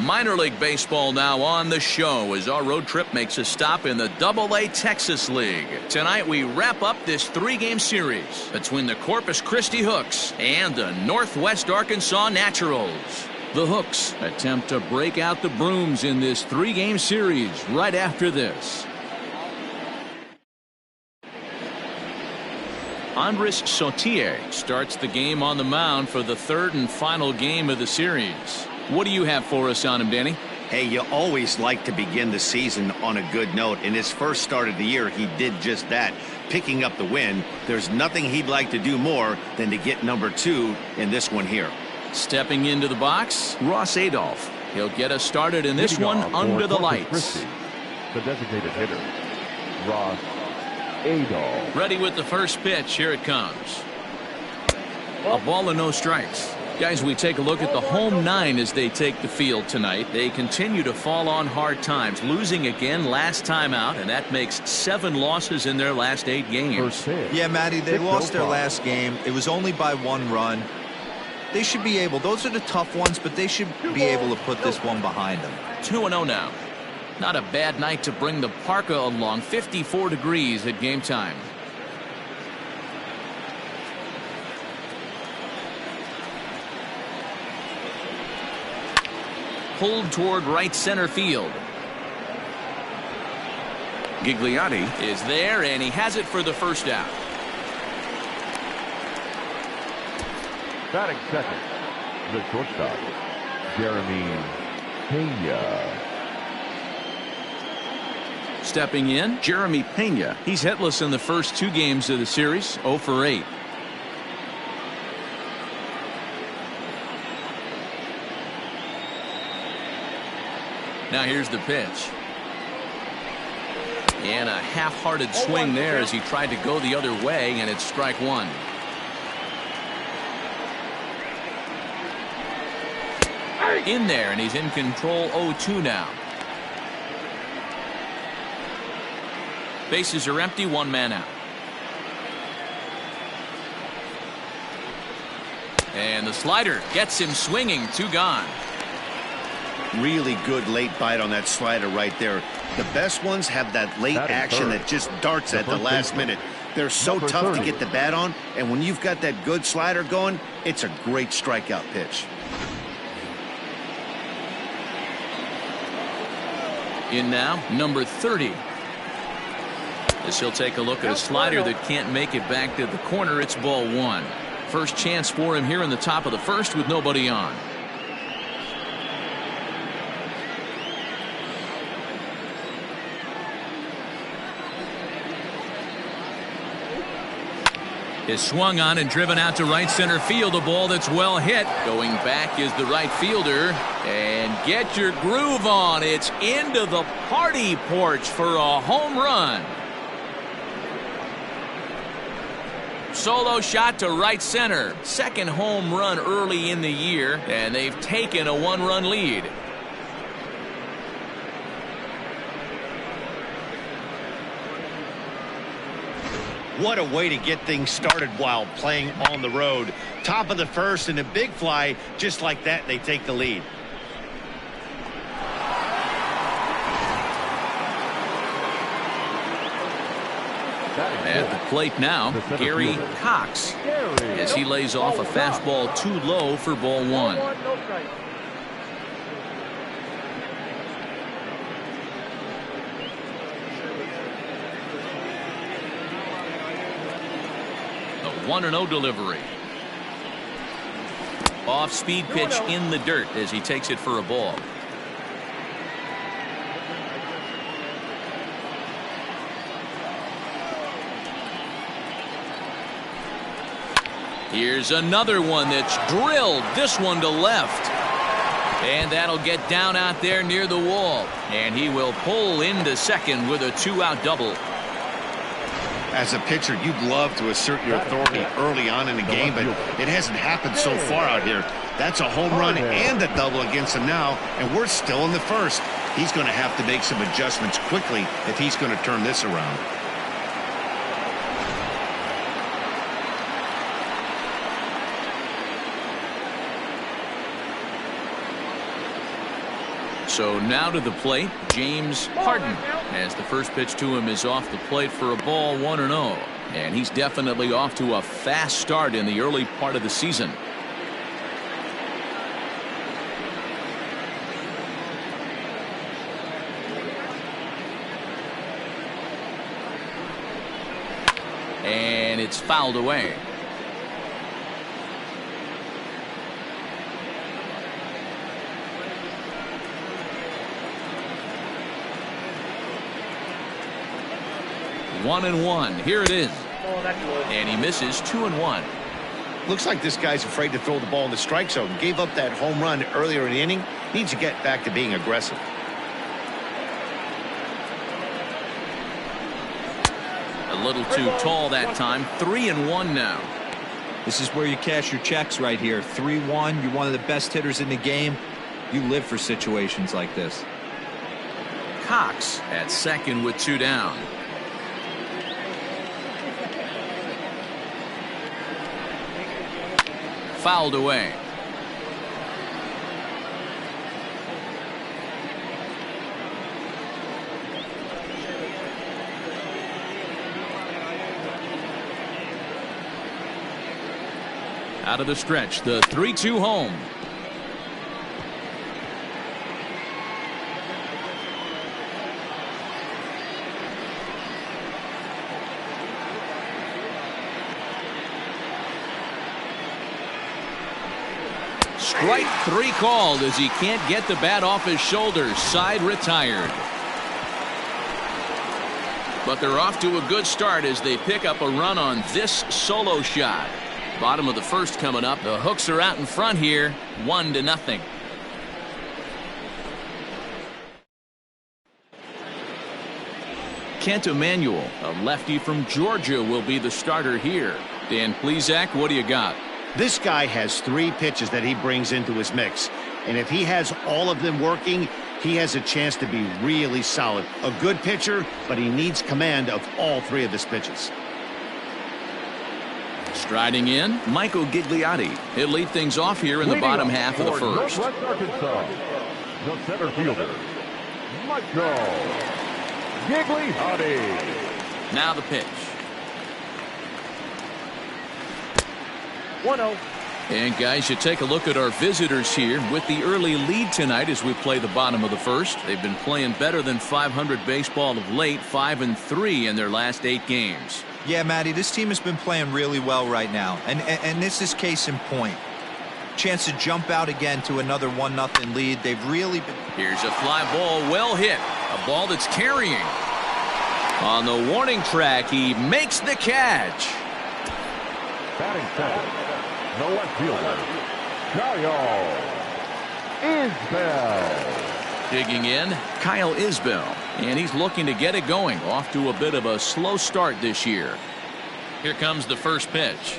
Minor League Baseball now on the show as our road trip makes a stop in the AA Texas League. Tonight we wrap up this three-game series between the Corpus Christi Hooks and the Northwest Arkansas Naturals. The Hooks attempt to break out the brooms in this three-game series right after this. Andres Sautier starts the game on the mound for the third and final game of the series. What do you have for us on him, Danny? Hey, you always like to begin the season on a good note. In his first start of the year, he did just that, picking up the win. There's nothing he'd like to do more than to get number 2 in this one here. Stepping into the box, Ross Adolph. He'll get us started in this one under the lights. The designated hitter, Ross Adolph. Ready with the first pitch. Here it comes. A ball and no strikes. Guys, we take a look at the home 9 as they take the field tonight. They continue to fall on hard times, losing again last time out, and that makes 7 losses in their last 8 games. Yeah, Matty, they lost their last game. It was only by 1 run. They should be able, those are the tough ones, but they should be able to put this one behind them. 2-0 now. Not a bad night to bring the parka along. 54 degrees at game time. Pulled toward right center field. Gigliotti is there, and he has it for the first out. Batting second, the shortstop, Jeremy Pena. Stepping in, Jeremy Pena. He's hitless in the first 2 games of the series, 0 for 8. Now here's the pitch. And a half-hearted swing there as he tried to go the other way, and it's strike 1. In there, and he's in control. 0-2 now. Bases are empty, 1 man out. And the slider gets him swinging. 2 gone. Really good late bite on that slider right there. The best ones have that late action that just darts at the last minute. They're so tough to get the bat on, and when you've got that good slider going, it's a great strikeout pitch. In now, number 30. As he'll take a look at a slider that can't make it back to the corner. It's ball 1. First chance for him here in the top of the first with nobody on. Is swung on and driven out to right center field. A ball that's well hit. Going back is the right fielder. And get your groove on. It's into the party porch for a home run. Solo shot to right center. Second home run early in the year, and they've taken a 1-run lead. What a way to get things started while playing on the road. Top of the first and a big fly. Just like that, they take the lead. At the plate now, Gary Cox, as he lays off a fastball too low for ball 1. The 1-0 delivery. Off-speed pitch in the dirt as he takes it for a ball. Here's another one that's drilled. This one to left. And that'll get down out there near the wall. And he will pull into second with a 2-out double. As a pitcher, you'd love to assert your authority early on in the game, but it hasn't happened so far out here. That's a home run and a double against him now, and we're still in the first. He's going to have to make some adjustments quickly if he's going to turn this around. So now to the plate, James Harden, as the first pitch to him is off the plate for a ball, 1-0. And he's definitely off to a fast start in the early part of the season. And it's fouled away. One and one. Here it is. And he misses 2-1. Looks like this guy's afraid to throw the ball in the strike zone. Gave up that home run earlier in the inning. Needs to get back to being aggressive. A little too tall that time. 3-1 now. This is where you cash your checks right here. 3-1. You're one of the best hitters in the game. You live for situations like this. Cox at second with 2 down. Fouled away. Out of the stretch, the 3-2 home. Strike 3 called as he can't get the bat off his shoulders. Side retired. But they're off to a good start as they pick up a run on this solo shot. Bottom of the first coming up. The Hooks are out in front here, 1-0. Kent Emanuel, a lefty from Georgia, will be the starter here. Dan Plesac, what do you got? This guy has 3 pitches that he brings into his mix. And if he has all of them working, he has a chance to be really solid. A good pitcher, but he needs command of all 3 of his pitches. Striding in, Michael Gigliotti. He'll lead things off here in the bottom half of the first. Northwest Arkansas, the center fielder, Michael Gigliotti. Now the pitch. 1-0. And guys, you take a look at our visitors here with the early lead tonight as we play the bottom of the first. They've been playing better than .500 baseball of late, 5-3 in their last 8 games. Yeah, Matty, this team has been playing really well right now. And this is case in point. Chance to jump out again to another 1-0 lead. They've really been... Here's a fly ball, well hit. A ball that's carrying. On the warning track, he makes the catch. Batting second, the left fielder, Kyle Isbell. Digging in, Kyle Isbell. And he's looking to get it going. Off to a bit of a slow start this year. Here comes the first pitch.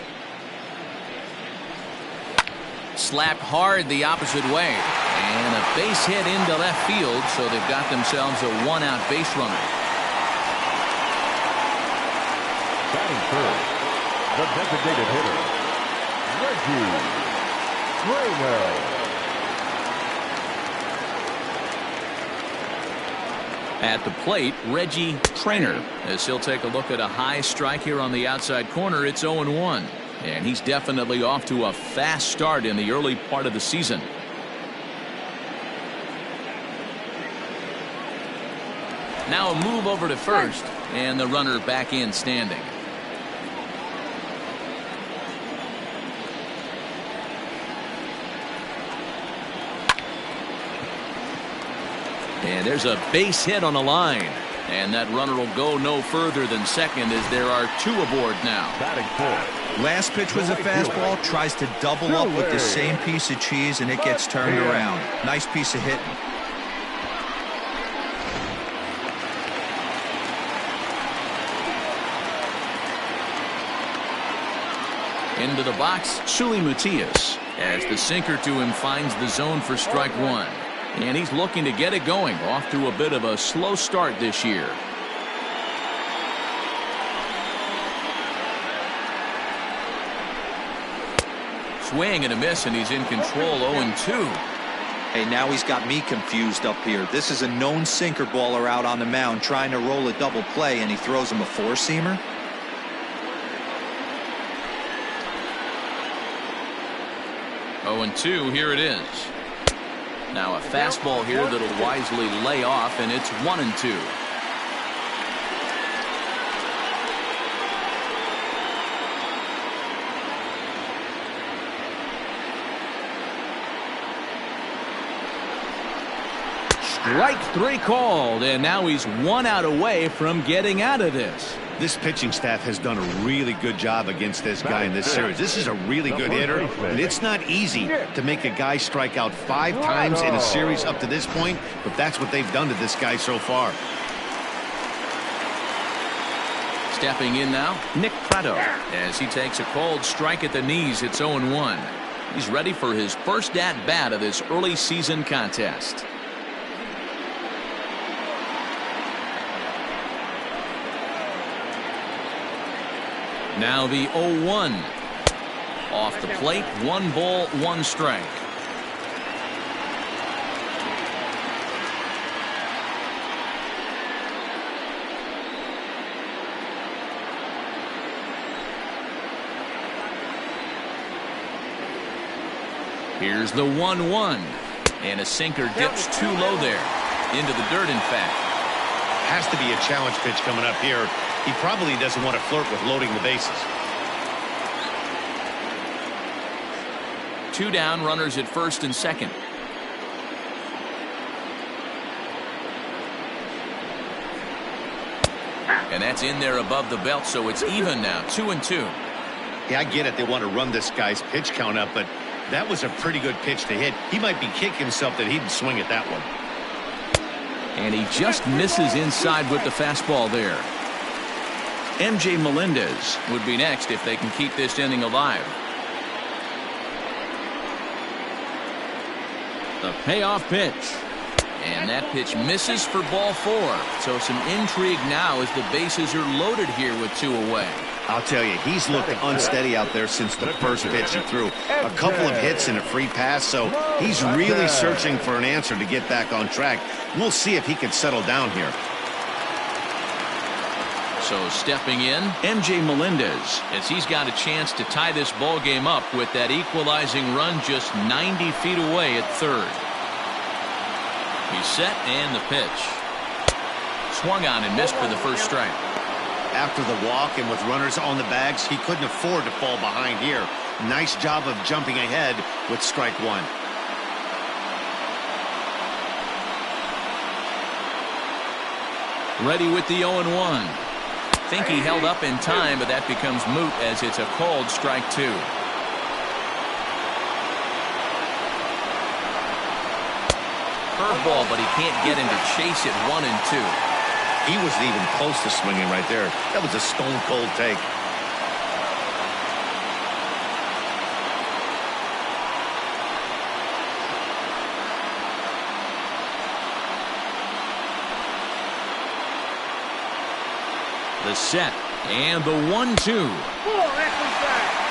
Slapped hard the opposite way. And a base hit into left field, so they've got themselves a 1-out base runner. Batting third, the designated hitter, Reggie Traynor. At the plate, Reggie Traynor, as he'll take a look at a high strike here on the outside corner. It's 0-1. And he's definitely off to a fast start in the early part of the season. Now a move over to first, and the runner back in standing. And there's a base hit on the line. And that runner will go no further than second as there are 2 aboard now. Batting fourth. Last pitch was a fastball. Tries to double up with the same piece of cheese, and it gets turned around. Nice piece of hitting. Into the box, Suli Matias, as the sinker to him finds the zone for strike 1. And he's looking to get it going. Off to a bit of a slow start this year. Swing and a miss, and he's in control. 0-2. Hey, now he's got me confused up here. This is a known sinker baller out on the mound trying to roll a double play, and he throws him a four-seamer? Oh, and 2, here it is. Now a fastball here that'll wisely lay off, and it's 1-2. Strike 3 called, and now he's 1 out away from getting out of this. This pitching staff has done a really good job against this guy in this series. This is a really good hitter, and it's not easy to make a guy strike out 5 times in a series up to this point, but that's what they've done to this guy so far. Stepping in now, Nick Pratto, as he takes a cold strike at the knees. It's 0-1. He's ready for his first at-bat of this early season contest. Now the 0-1. Off the plate, 1 ball, 1 strike. Here's the 1-1. And a sinker dips too low there. Into the dirt, in fact. Has to be a challenge pitch coming up here. He probably doesn't want to flirt with loading the bases. 2 down, runners at first and second. And that's in there above the belt, so it's even now, 2-2. Yeah, I get it. They want to run this guy's pitch count up, but that was a pretty good pitch to hit. He might be kicking himself that he didn't swing at that one. And he just misses inside with the fastball there. MJ Melendez would be next if they can keep this inning alive. The payoff pitch. And that pitch misses for ball 4. So some intrigue now as the bases are loaded here with 2 away. I'll tell you, he's looked unsteady out there since the first pitch he threw. A couple of hits and a free pass, so he's really searching for an answer to get back on track. We'll see if he can settle down here. So stepping in, MJ Melendez, as he's got a chance to tie this ball game up with that equalizing run just 90 feet away at third. He's set, and the pitch. Swung on and missed for the first strike. After the walk and with runners on the bags, he couldn't afford to fall behind here. Nice job of jumping ahead with strike 1. Ready with the 0-1. Think he held up in time, but that becomes moot as it's a called strike 2. Curveball, but he can't get him to chase it 1-2. He wasn't even close to swinging right there. That was a stone-cold take. The set and the 1-2.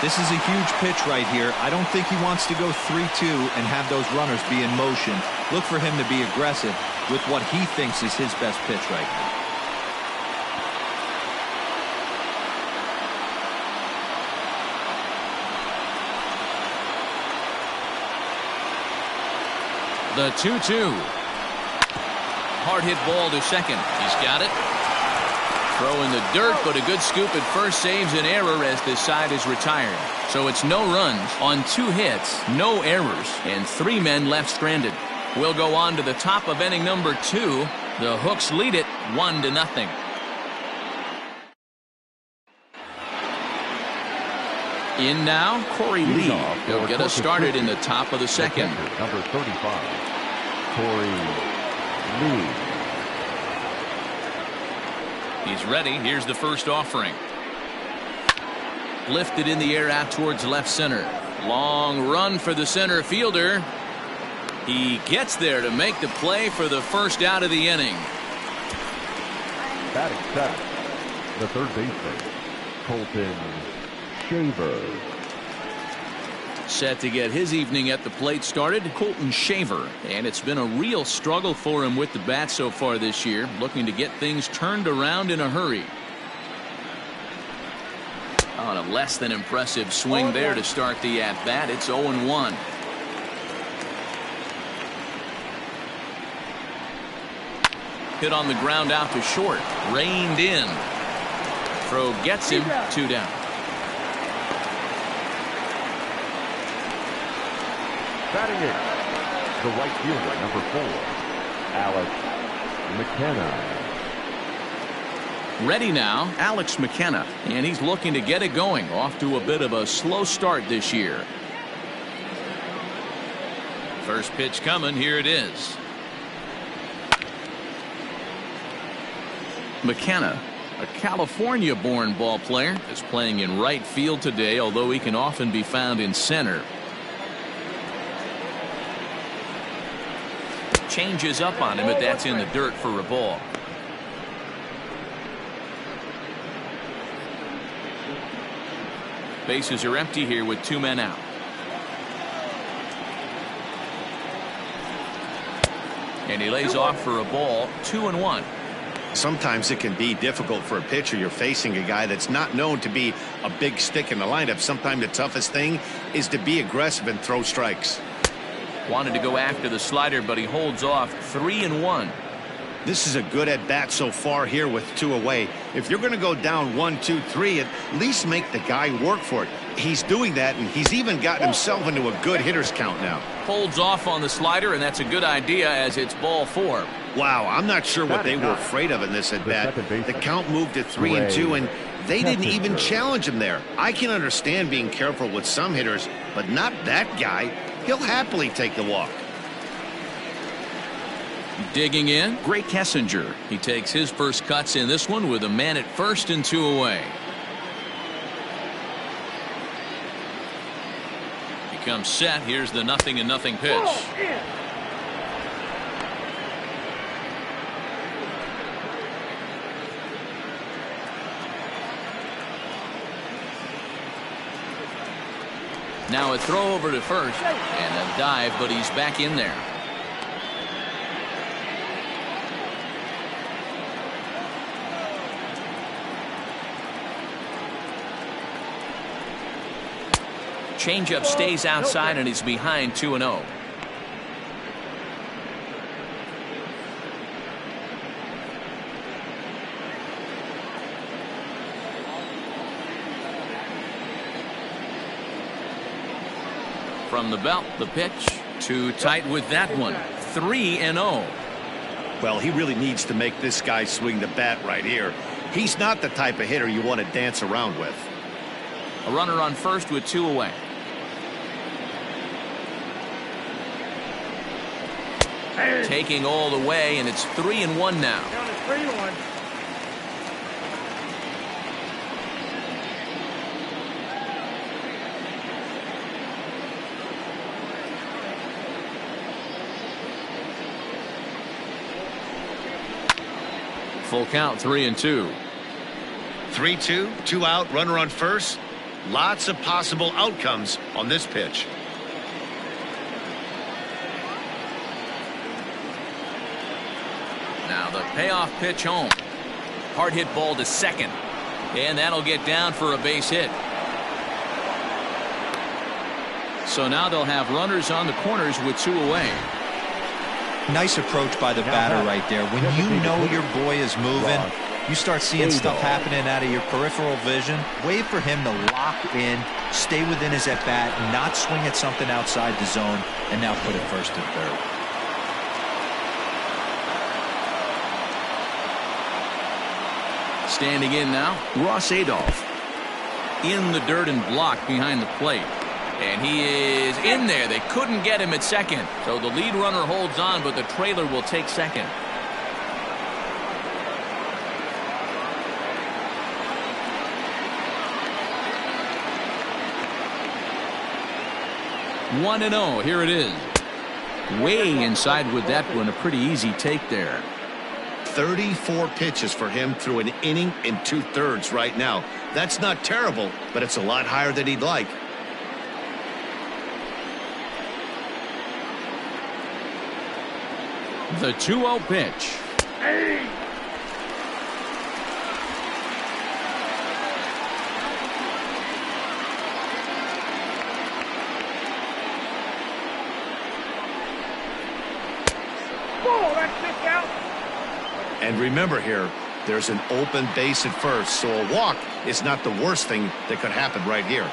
This is a huge pitch right here. I don't think he wants to go 3-2 and have those runners be in motion. Look for him to be aggressive with what he thinks is his best pitch right now. The 2-2. Hard hit ball to second. He's got it. Throw in the dirt, but a good scoop at first saves an error as this side is retired. So it's no runs on 2 hits, no errors, and 3 men left stranded. We'll go on to the top of inning number 2. The Hooks lead it 1-0. In now, Corey Lee. He'll get us started in the top of the second. Number 35, Corey Lee. He's ready. Here's the first offering. Lifted in the air out towards left center. Long run for the center fielder. He gets there to make the play for the first out of the inning. Batting seventh, the third baseman, Colton Shaver. Set to get his evening at the plate started, Colton Shaver. And it's been a real struggle for him with the bat so far this year, looking to get things turned around in a hurry. On a less than impressive swing there to start the at-bat. It's 0-1. Hit on the ground out to short. Reined in. Throw gets him. 2 down. Batting it, the right fielder, number 4, Alex McKenna. Ready now, Alex McKenna, and he's looking to get it going. Off to a bit of a slow start this year. First pitch coming. Here it is. McKenna, a California-born ball player, is playing in right field today, although he can often be found in center. Changes up on him, but that's in the dirt for a ball. Bases are empty here with 2 men out. And he lays off for a ball. 2-1. Sometimes it can be difficult for a pitcher. You're facing a guy that's not known to be a big stick in the lineup. Sometimes the toughest thing is to be aggressive and throw strikes. Wanted to go after the slider, but he holds off. 3-1. This is a good at bat so far here with 2 away. If you're going to go down 1, 2, 3, at least make the guy work for it. He's doing that, and he's even gotten himself into a good hitter's count now. Holds off on the slider, and that's a good idea as it's ball 4. Wow, I'm not sure what they were afraid of in this at bat. The count moved to 3-2, and they didn't even challenge him there. I can understand being careful with some hitters, but not that guy. He'll happily take the walk. Digging in, Gray Kessinger. He takes his first cuts in this one with a man at first and 2 away. He comes set. Here's the 0-0 pitch. Now a throw over to first and a dive, but he's back in there. Changeup stays outside and he's behind 2-0. From the belt, the pitch. Too tight with that one. 3-0. Well, he really needs to make this guy swing the bat right here. He's not the type of hitter you want to dance around with. A runner on first with 2 away. Taking all the way, and it's 3-1 now. Full count, 3-2. 3-2, 2 out, runner on first. Lots of possible outcomes on this pitch. Now the payoff pitch home. Hard hit ball to second. And that'll get down for a base hit. So now they'll have runners on the corners with 2 away. Nice approach by the batter right there. When you know your boy is moving, you start seeing stuff happening out of your peripheral vision. Wait for him to lock in, stay within his at-bat, not swing at something outside the zone, and now put it first and third. Standing in now, Ross Adolph. In the dirt and blocked behind the plate. And he is in there. They couldn't get him at second. So the lead runner holds on, but the trailer will take second. One and 0. Here it is. Way inside with that one. A pretty easy take there. 34 pitches for him through an inning and 2/3 right now. That's not terrible, but it's a lot higher than he'd like. The 2-0 pitch. And remember here, there's an open base at first, so a walk is not the worst thing that could happen right here.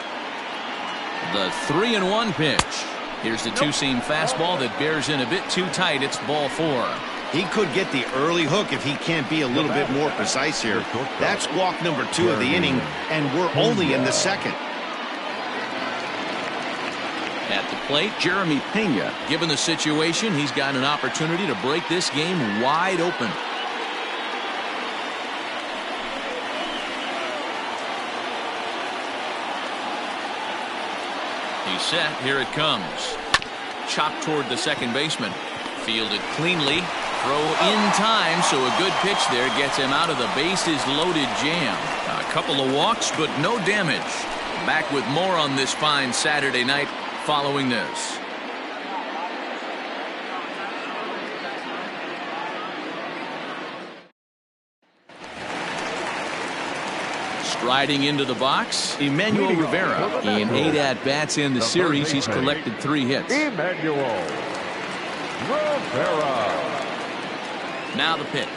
The 3-1 pitch. Here's the two-seam fastball that bears in a bit too tight. It's ball 4. He could get the early hook if he can't be a little bit more precise here. That's walk number 2 of the inning, and we're only in the second. At the plate, Jeremy Pena. Given the situation, he's got an opportunity to break this game wide open. He's set. Here it comes. Chopped toward the second baseman. Fielded cleanly. Throw in time, so a good pitch there gets him out of the bases loaded jam. A couple of walks, but no damage. Back with more on this fine Saturday night following this. Striding into the box, Emmanuel Rivera. In 8 at-bats in the series, he's collected 3 hits. Emmanuel Rivera. Now the pitch.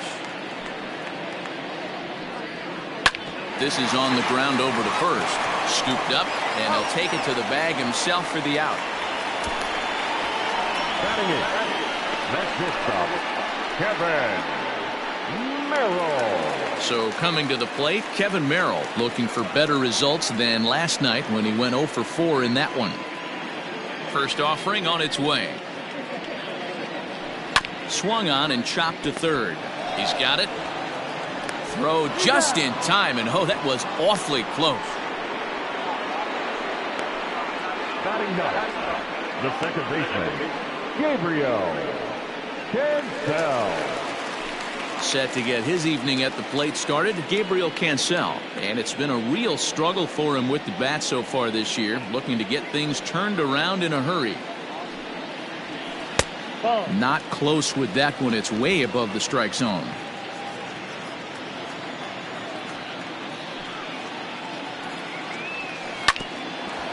This is on the ground over to first. Scooped up, and he'll take it to the bag himself for the out. Batting it. That's his stop. Kevin Merrill. So coming to the plate, Kevin Merrill looking for better results than last night when he went 0 for 4 in that one. First offering on its way. Swung on and chopped to third. He's got it. Throw just in time, and oh, that was awfully close. Batting ninth, the second baseman, Gabriel Cancel. Set to get his evening at the plate started, Gabriel Cancel. And it's been a real struggle for him with the bat so far this year, looking to get things turned around in a hurry. Not close with that one. It's way above the strike zone.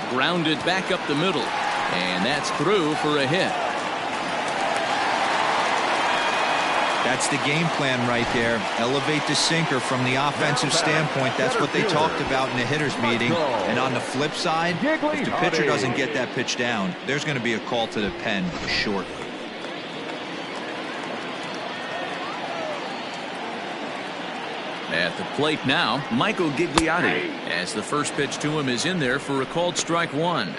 Grounded back up the middle, and that's through for a hit. That's the game plan right there. Elevate the sinker from the offensive standpoint. That's what they talked about in the hitters meeting. And on the flip side, if the pitcher doesn't get that pitch down, there's going to be a call to the pen shortly. At the plate now, Michael Gigliotti, as the first pitch to him is in there for a called strike 1.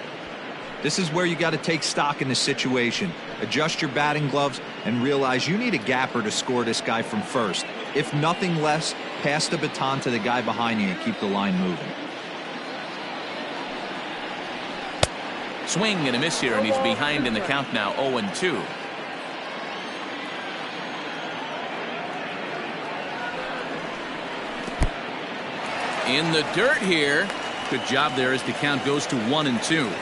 This is where you got to take stock in the situation. Adjust your batting gloves and realize you need a gapper to score this guy from first. If nothing less, pass the baton to the guy behind you and keep the line moving. Swing and a miss here, and he's behind in the count now, 0-2. In the dirt here. Good job there as the count goes to 1-2.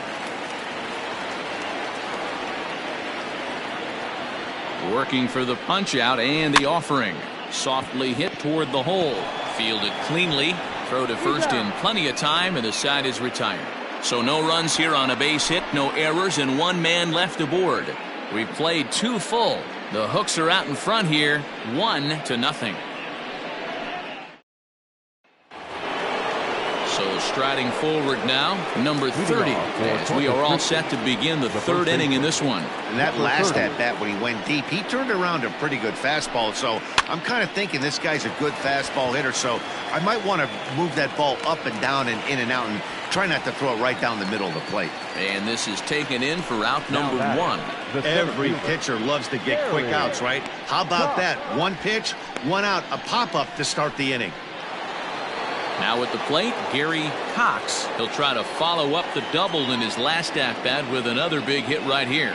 Working for the punch out and the offering. Softly hit toward the hole. Fielded cleanly. Throw to first in plenty of time, and the side is retired. So no runs here on a base hit, no errors, and 1 man left aboard. We've played 2 full. The Hooks are out in front here, 1-0. So striding forward now, number 30, as we are all set to begin the 3rd inning in this one. And that last at-bat when he went deep, he turned around a pretty good fastball. So I'm kind of thinking this guy's a good fastball hitter. So I might want to move that ball up and down and in and out and try not to throw it right down the middle of the plate. And this is taken in for out number 1. Every pitcher loves to get quick outs, right? How about that? 1 pitch, 1 out, a pop-up to start the inning. Now at the plate, Gary Cox. He'll try to follow up the double in his last at-bat with another big hit right here.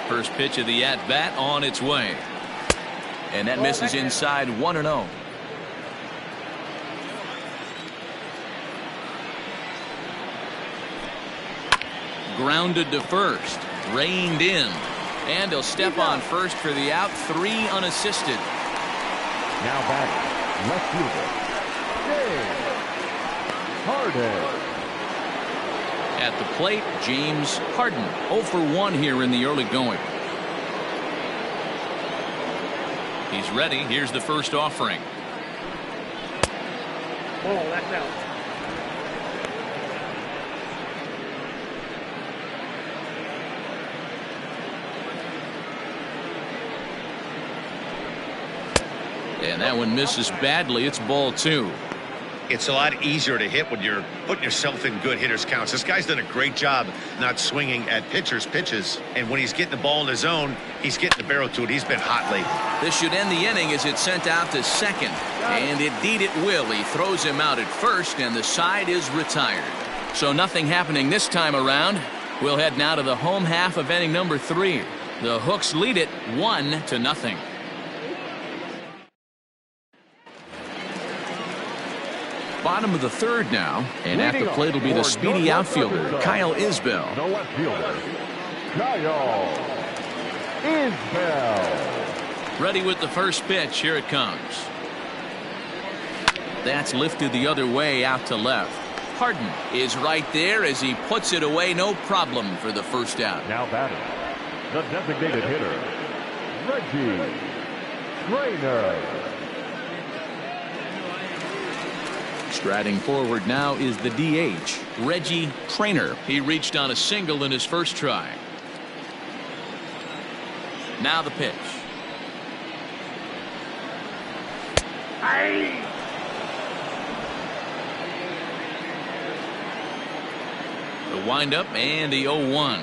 First pitch of the at-bat on its way. And that misses inside, 1-0. Grounded to first. Reined in. And he'll step on first for the out, 3 unassisted. Now batting, left fielder, James Harden. At the plate, James Harden, 0 for 1 here in the early going. He's ready. Here's the first offering. Ball, that's out. And that one misses badly. It's ball 2. It's a lot easier to hit when you're putting yourself in good hitters counts. This guy's done a great job not swinging at pitchers' pitches. And when he's getting the ball in the zone, he's getting the barrel to it. He's been hot lately. This should end the inning as it's sent out to second. And indeed it will. He throws him out at first, and the side is retired. So nothing happening this time around. We'll head now to the home half of inning number 3. The Hooks lead it 1-0. Bottom of the third now, and at the plate will be the speedy outfielder, Kyle Isbell. The left fielder, Kyle Isbell. Ready with the first pitch. Here it comes. That's lifted the other way out to left. Harden is right there as he puts it away, no problem for the first out. Now batting, the designated hitter, Reggie Trainer. Striding forward now is the DH, Reggie Trainer. He reached on a single in his first try. Now the pitch. The windup and the 0-1.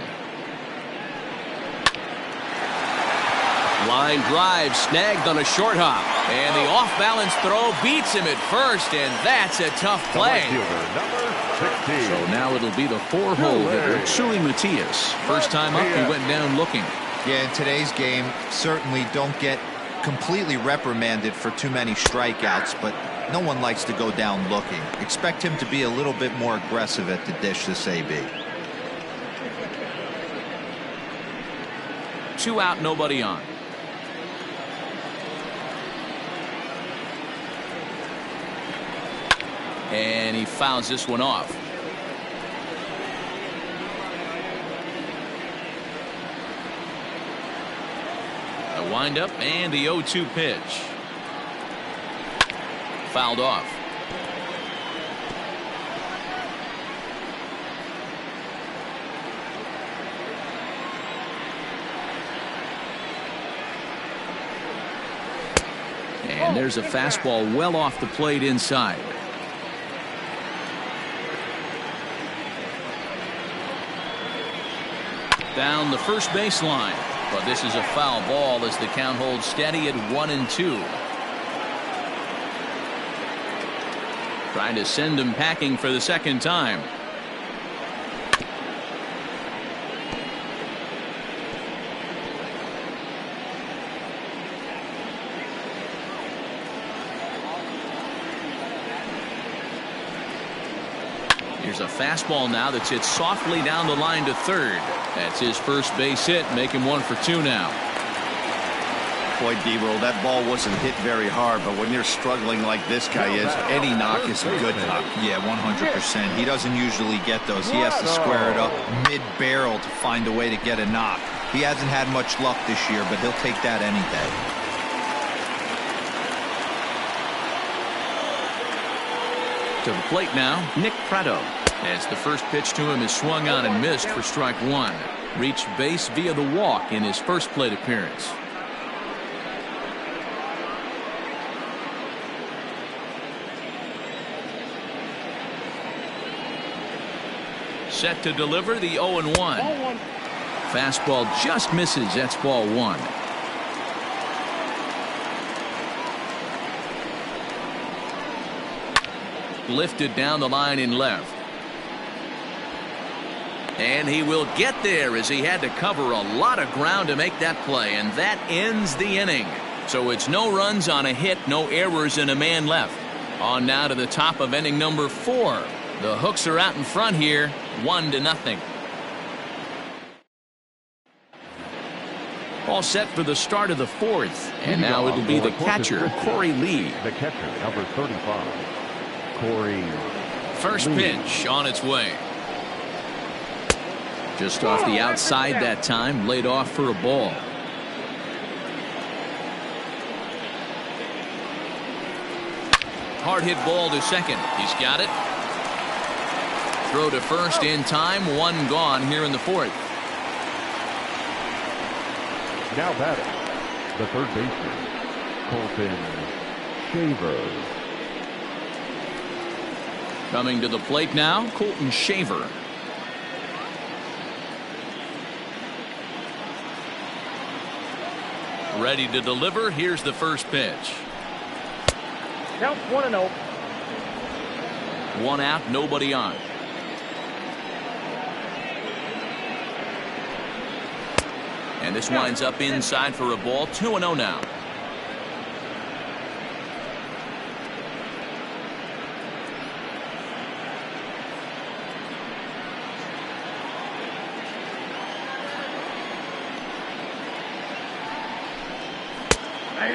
Line drive snagged on a short hop. And the off-balance throw beats him at first, and that's a tough play. So now it'll be the 4-hole hitter, Sui Matias. First time up, he went down looking. Yeah, in today's game, certainly don't get completely reprimanded for too many strikeouts, but no one likes to go down looking. Expect him to be a little bit more aggressive at the dish this AB. 2 out, nobody on. And he fouls this one off. A windup and the 0-2 pitch. Fouled off. And there's a fastball well off the plate inside. Down the first baseline, but this is a foul ball as the count holds steady at 1-2. Trying to send him packing for the second time. Here's a fastball now that's hit softly down the line to third. That's his first base hit, make him 1 for 2 now. Boy, Debo, that ball wasn't hit very hard, but when you're struggling like this guy is, any knock is a good knock. Yeah, 100%. He doesn't usually get those. He has to square it up mid-barrel to find a way to get a knock. He hasn't had much luck this year, but he'll take that any day. To the plate now, Nick Pratto. As the first pitch to him is swung on and missed for strike 1. Reached base via the walk in his first plate appearance. Set to deliver the 0-1. Fastball just misses. That's ball 1. Lifted down the line in left. And he will get there as he had to cover a lot of ground to make that play. And that ends the inning. So it's no runs on a hit, no errors, and a man left. On now to the top of inning number 4. The Hooks are out in front here, 1-0. All set for the start of the fourth. And now it'll be the catcher, Corey Lee. The catcher, number 35, Corey First Lee. pitch on its way. Just off the outside that time, laid off for a ball. Hard hit ball to second. He's got it. Throw to first in time. One gone here in the fourth. Now batting, the third baseman, Colton Shaver. Coming to the plate now, Colton Shaver. Ready to deliver. Here's the first pitch. Count 1-0. One out, nobody on. And this winds up inside for a ball. 2-0 now.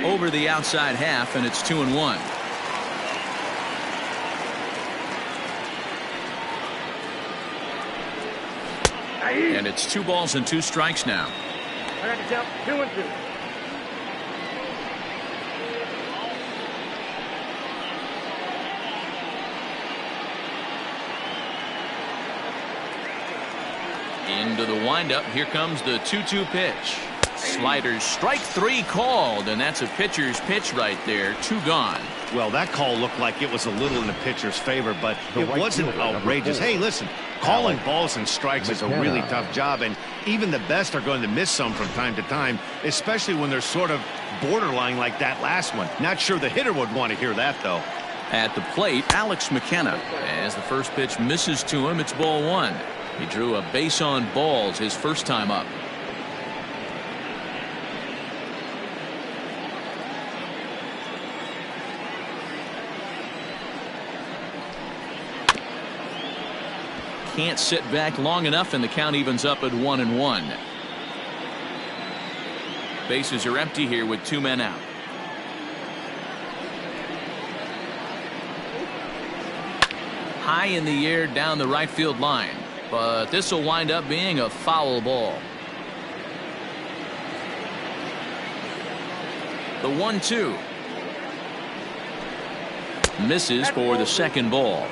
Over the outside half, and it's 2-1. And it's 2 balls and 2 strikes now. I got to count 2-2. Into the windup. Here comes the 2-2 pitch. Sliders, strike 3 called, and that's a pitcher's pitch right there. 2 gone. Well, that call looked like it was a little in the pitcher's favor, but The it right wasn't fielder, number outrageous. 4. Hey, listen, calling Alex balls and strikes is a McKenna. really tough job, and even the best are going to miss some from time to time, especially when they're sort of borderline like that last one. Not sure the hitter would want to hear that, though. At the plate, Alex McKenna. As the first pitch misses to him, it's ball 1. He drew a base on balls his first time up. Can't sit back long enough, and the count evens up at 1-1. Bases are empty here with 2 men out. High in the air down the right field line, but this will wind up being a foul ball. The 1-2 misses for the second ball.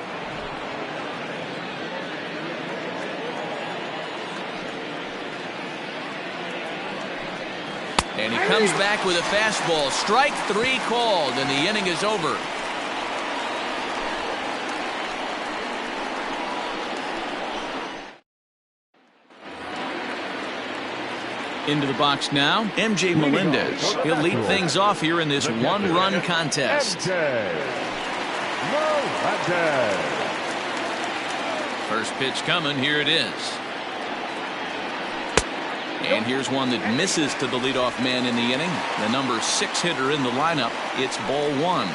And he comes back with a fastball. Strike 3 called, and the inning is over. Into the box now, MJ Melendez. He'll lead things off here in this 1-run contest. MJ Melendez. First pitch coming. Here it is. And here's one that misses to the leadoff man in the inning. The number 6 hitter in the lineup. It's ball 1.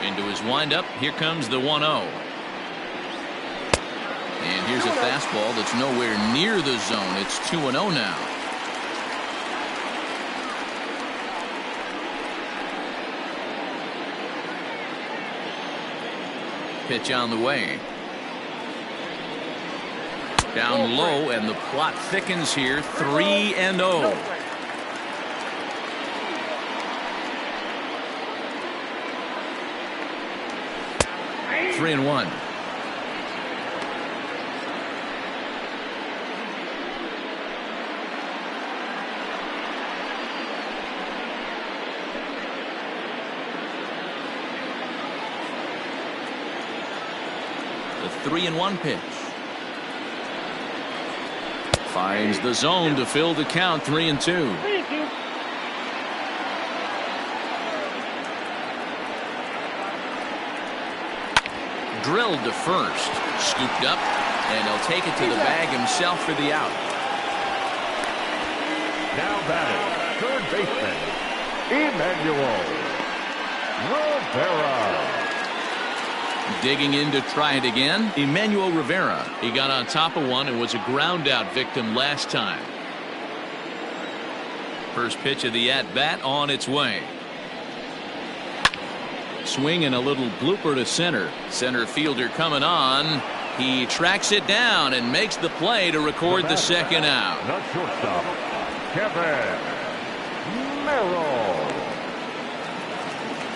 Into his windup. Here comes the 1-0. And here's a fastball that's nowhere near the zone. It's 2-0 now. Pitch on the way. Down low, and the plot thickens here. 3-0. 3-1. The 3-1 pitch. Finds the zone to fill the count. 3-2. 3-2. Drilled to first. Scooped up, and he'll take it to the bag himself for the out. Now batting, third baseman, Emmanuel Rivera. Digging in to try it again, Emmanuel Rivera. He got on top of one and was a ground out victim last time. First pitch of the at-bat on its way. Swing and a little blooper to center. Center fielder coming on. He tracks it down and makes the play to record the second out. The shortstop, Kevin Merrill.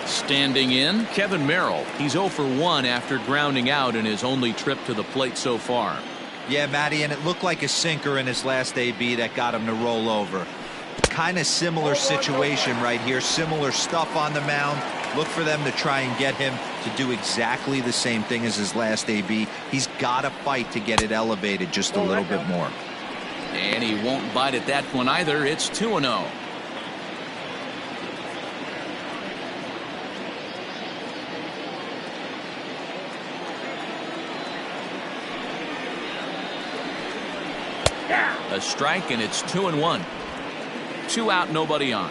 Standing in, Kevin Merrill. He's 0 for 1 after grounding out in his only trip to the plate so far. Yeah, Matty, and it looked like a sinker in his last AB that got him to roll over. Kind of similar situation right here. Similar stuff on the mound. Look for them to try and get him to do exactly the same thing as his last AB. He's got to fight to get it elevated just a little bit more. And he won't bite at that one either. It's 2-0. A strike, and it's 2-1. 2 out, nobody on.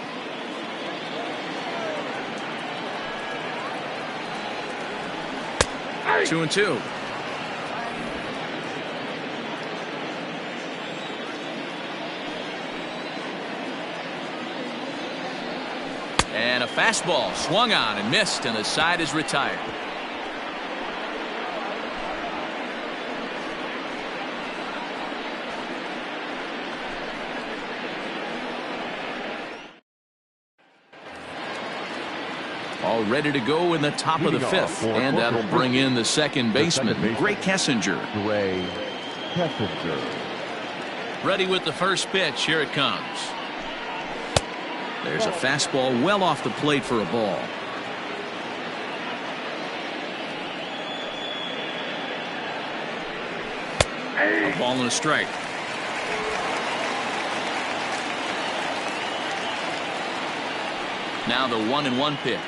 Hey. 2-2. And a fastball swung on and missed, and the side is retired. All ready to go in the top of the fifth, and that'll bring in the second baseman, Gray Kessinger. Gray Kessinger. Ready with the first pitch. Here it comes. There's a fastball well off the plate for a ball. A ball and a strike. Now the 1-1 pitch.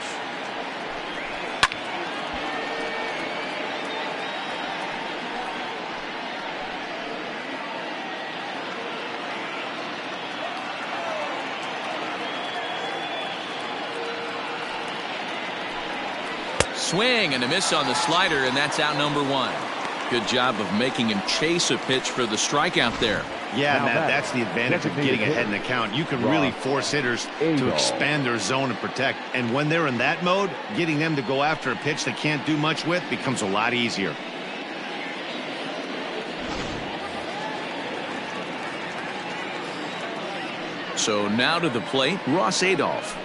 Swing and a miss on the slider, and that's out number 1. Good job of making him chase a pitch for the strikeout there. Yeah, Matt, that's the advantage of getting ahead in the count. You can really force hitters to expand their zone and protect. And when they're in that mode, getting them to go after a pitch they can't do much with becomes a lot easier. So now to the plate, Ross Adolph.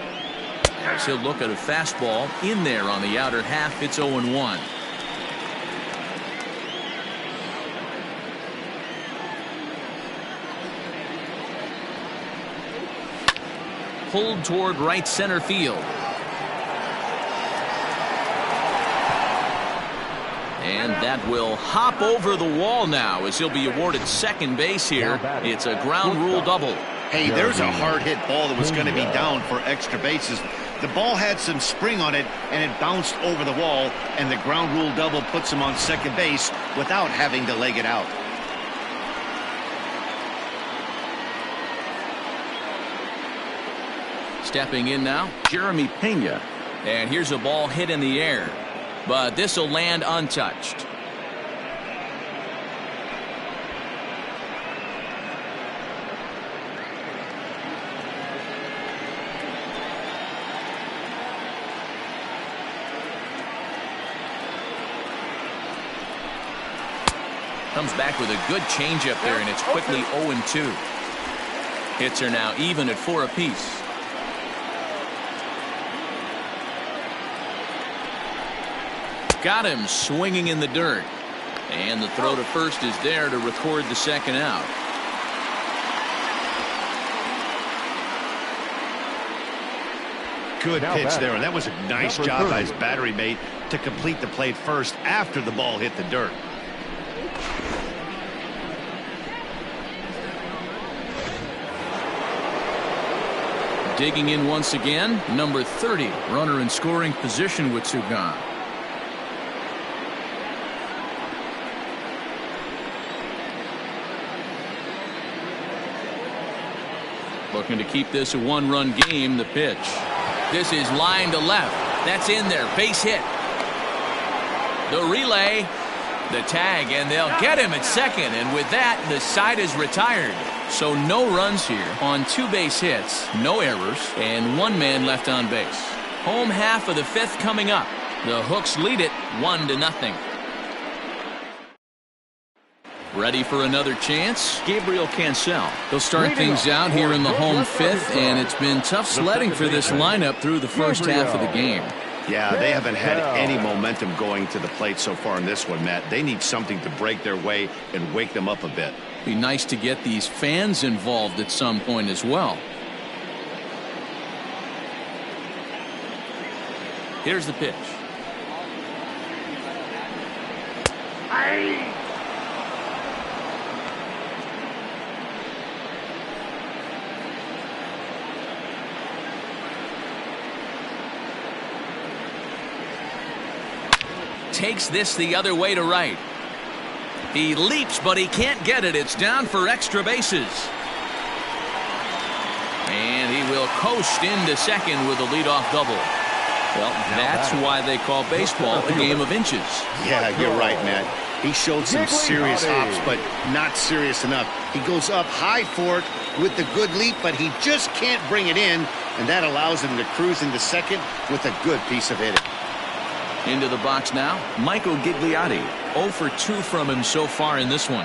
As he'll look at a fastball in there on the outer half. It's 0-1. Pulled toward right center field. And that will hop over the wall now as he'll be awarded second base here. It's a ground rule double. Hey, there's a hard hit ball that was going to be down for extra bases. The ball had some spring on it, and it bounced over the wall, and the ground rule double puts him on second base without having to leg it out. Stepping in now, Jeremy Pena. And here's a ball hit in the air, but this will land untouched. Comes back with a good changeup there, and it's quickly 0-2. Hits are now even at 4 apiece. Got him swinging in the dirt. And the throw to first is there to record the second out. Good pitch there, and that was a nice job by his battery mate to complete the play first after the ball hit the dirt. Digging in once again, number 30, runner in scoring position with Sugan. Looking to keep this a one-run game. The pitch. This is line to left. That's in there. Base hit. The relay, the tag, and they'll get him at second. And with that, the side is retired. So no runs here on 2 base hits, no errors, and 1 man left on base. Home half of the 5th coming up. The Hooks lead it 1-0. Ready for another chance? Gabriel Cancel. They'll start things out here in the home 5th, and it's been tough sledding for this lineup through the first half of the game. Yeah, they haven't had any momentum going to the plate so far in this one, Matt. They need something to break their way and wake them up a bit. Be nice to get these fans involved at some point as well. Here's the pitch. Takes this the other way to right. He leaps, but he can't get it. It's down for extra bases. And he will coast into second with a leadoff double. Well, that's why they call baseball a game of inches. Yeah, you're right, Matt. He showed some serious hops, but not serious enough. He goes up high for it with the good leap, but he just can't bring it in, and that allows him to cruise into second with a good piece of hitting. Into the box now, Michael Gigliotti. 0 for 2 from him so far in this one.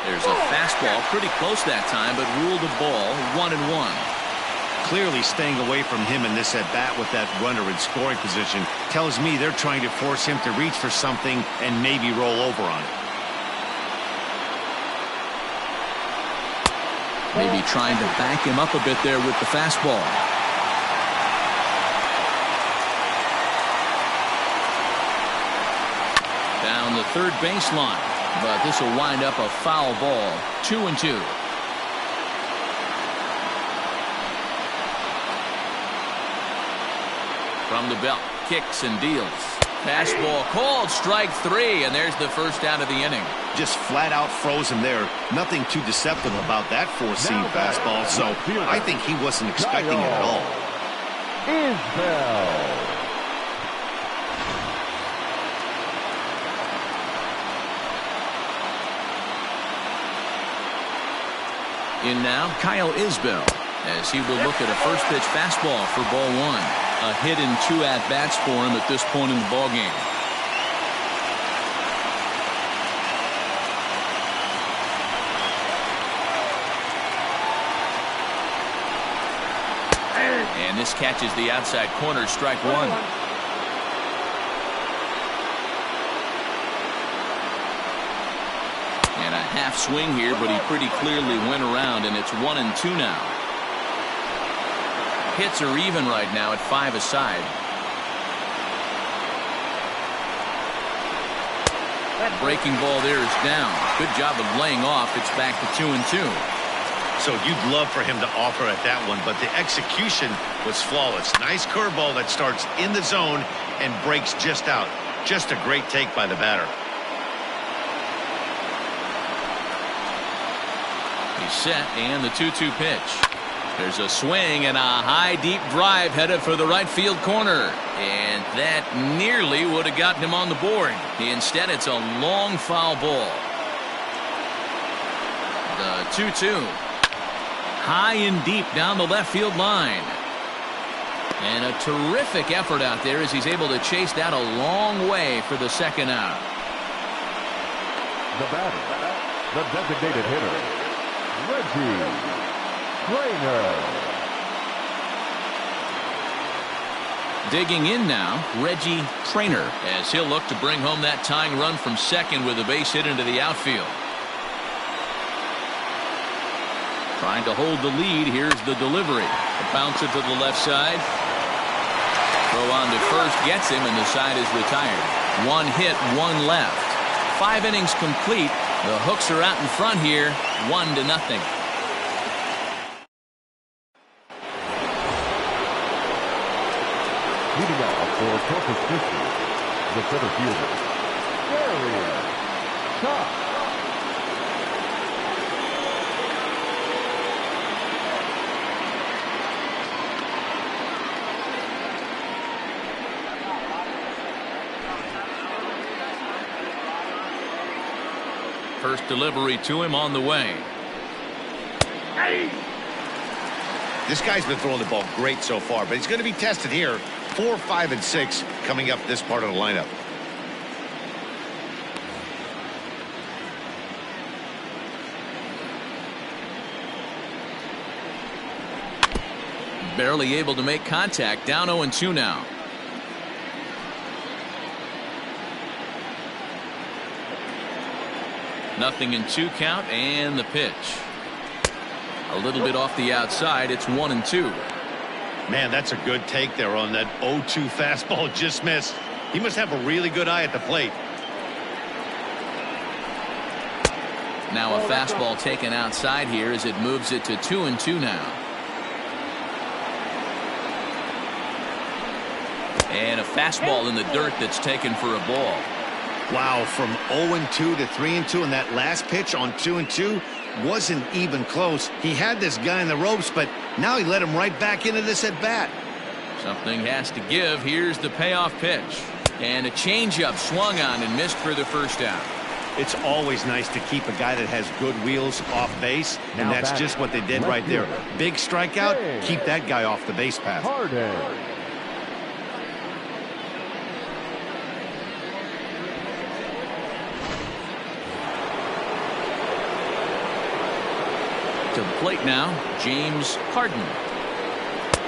There's a fastball pretty close that time, but ruled a ball 1-1. Clearly staying away from him in this at-bat with that runner in scoring position tells me they're trying to force him to reach for something and maybe roll over on it. Maybe trying to back him up a bit there with the fastball. Down the third baseline, but this will wind up a foul ball. 2-2. From the belt, kicks and deals. Fastball called, strike 3, and there's the first out of the inning. Just flat out frozen there. Nothing too deceptive about that four-seam fastball, so I think he wasn't expecting it at all. In now, Kyle Isbell, as he will look at a first pitch fastball for ball 1. A hit in 2 at-bats for him at this point in the ballgame. And this catches the outside corner, strike 1. And a half swing here, but he pretty clearly went around, and it's 1-2 now. Hits are even right now at 5 aside. Breaking ball there is down. Good job of laying off. It's back to 2-2. So you'd love for him to offer at that one, but the execution was flawless. Nice curveball that starts in the zone and breaks just out. Just a great take by the batter. He's set, and the 2-2 pitch. There's a swing and a high deep drive headed for the right field corner, and that nearly would have gotten him on the board. Instead, it's a long foul ball. The 2-2 high and deep down the left field line, and a terrific effort out there as he's able to chase that a long way for the second out. The batter, the designated hitter, Reggie Trainer. Digging in now, Reggie Trainer, as he'll look to bring home that tying run from second with a base hit into the outfield. Trying to hold the lead. Here's the delivery. A bouncer to the left side. Throw on to first gets him, and the side is retired. 1 hit, 1 left. 5 innings complete. The Hooks are out in front here, 1-0. Leading out for Corpus Christi, the center fielder, Darius tough. First delivery to him on the way. This guy's been throwing the ball great so far, but he's going to be tested here. 4, 5, and 6 coming up this part of the lineup. Barely able to make contact. Down 0-2 now. Nothing in 2 count, and the pitch. A little bit off the outside. It's 1-2. Man, that's a good take there on that 0-2 fastball. Just missed. He must have a really good eye at the plate. Now a fastball taken outside here as it moves it to 2-2 now. And a fastball in the dirt that's taken for a ball. Wow, from 0-2 to 3-2, and that last pitch on 2-2 wasn't even close. He had this guy in the ropes, but now he let him right back into this at bat. Something has to give. Here's the payoff pitch. And a changeup swung on and missed for the first out. It's always nice to keep a guy that has good wheels off base, and that's just what they did right there. Big strikeout, keep that guy off the base path. To the plate now, James Harden.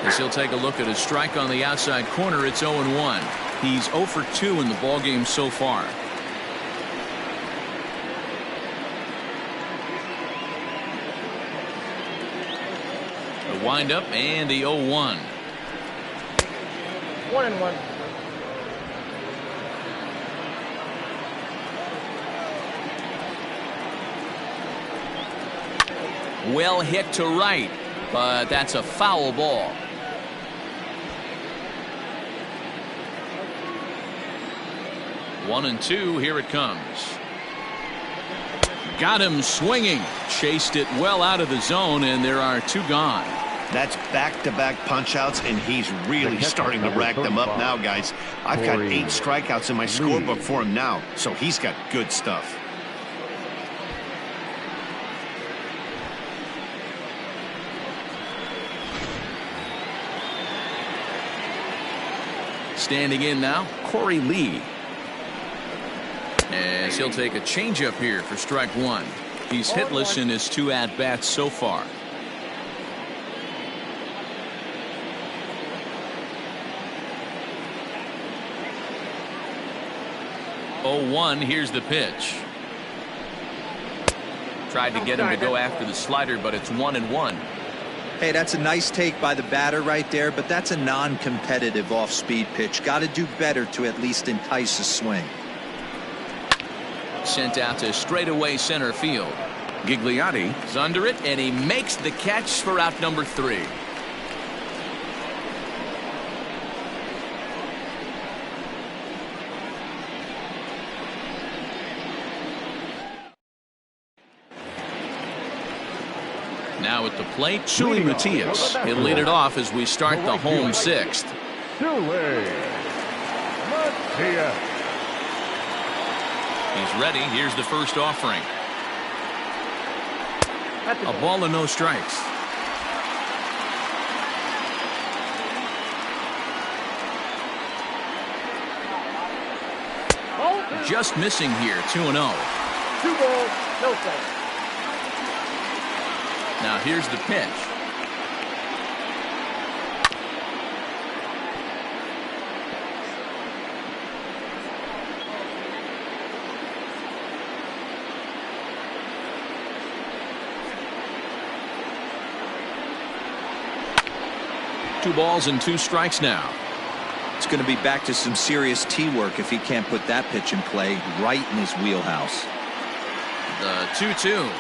As he'll take a look at a strike on the outside corner, it's 0-1. He's 0 for 2 in the ballgame so far. The windup and the 0-1. 1-1. Well hit to right, but that's a foul ball. One and two, here it comes. Got him swinging. Chased it well out of the zone, and there are 2 gone. That's back-to-back punch-outs, and he's really starting to rack them up now, guys. I've got 8 strikeouts in my scorebook for him now, so he's got good stuff. Standing in now, Corey Lee. As he'll take a changeup here for strike 1. He's hitless in his 2 at-bats so far. 0-1, here's the pitch. Tried to get him to go after the slider, but it's 1-1. Hey, that's a nice take by the batter right there, but that's a non-competitive off-speed pitch. Got to do better to at least entice a swing. Sent out to straightaway center field. Gigliotti is under it, and he makes the catch for out number 3. Now at the plate, Seuly Matias. He'll lead it off as we start the home 6th. Seuly Matias. He's ready. Here's the first offering. A ball and no strikes. Just missing here, 2-0. 2 balls, no strikes. Now here's the pitch. Two balls and 2 strikes now. It's going to be back to some serious tee work if he can't put that pitch in play right in his wheelhouse. The 2-2.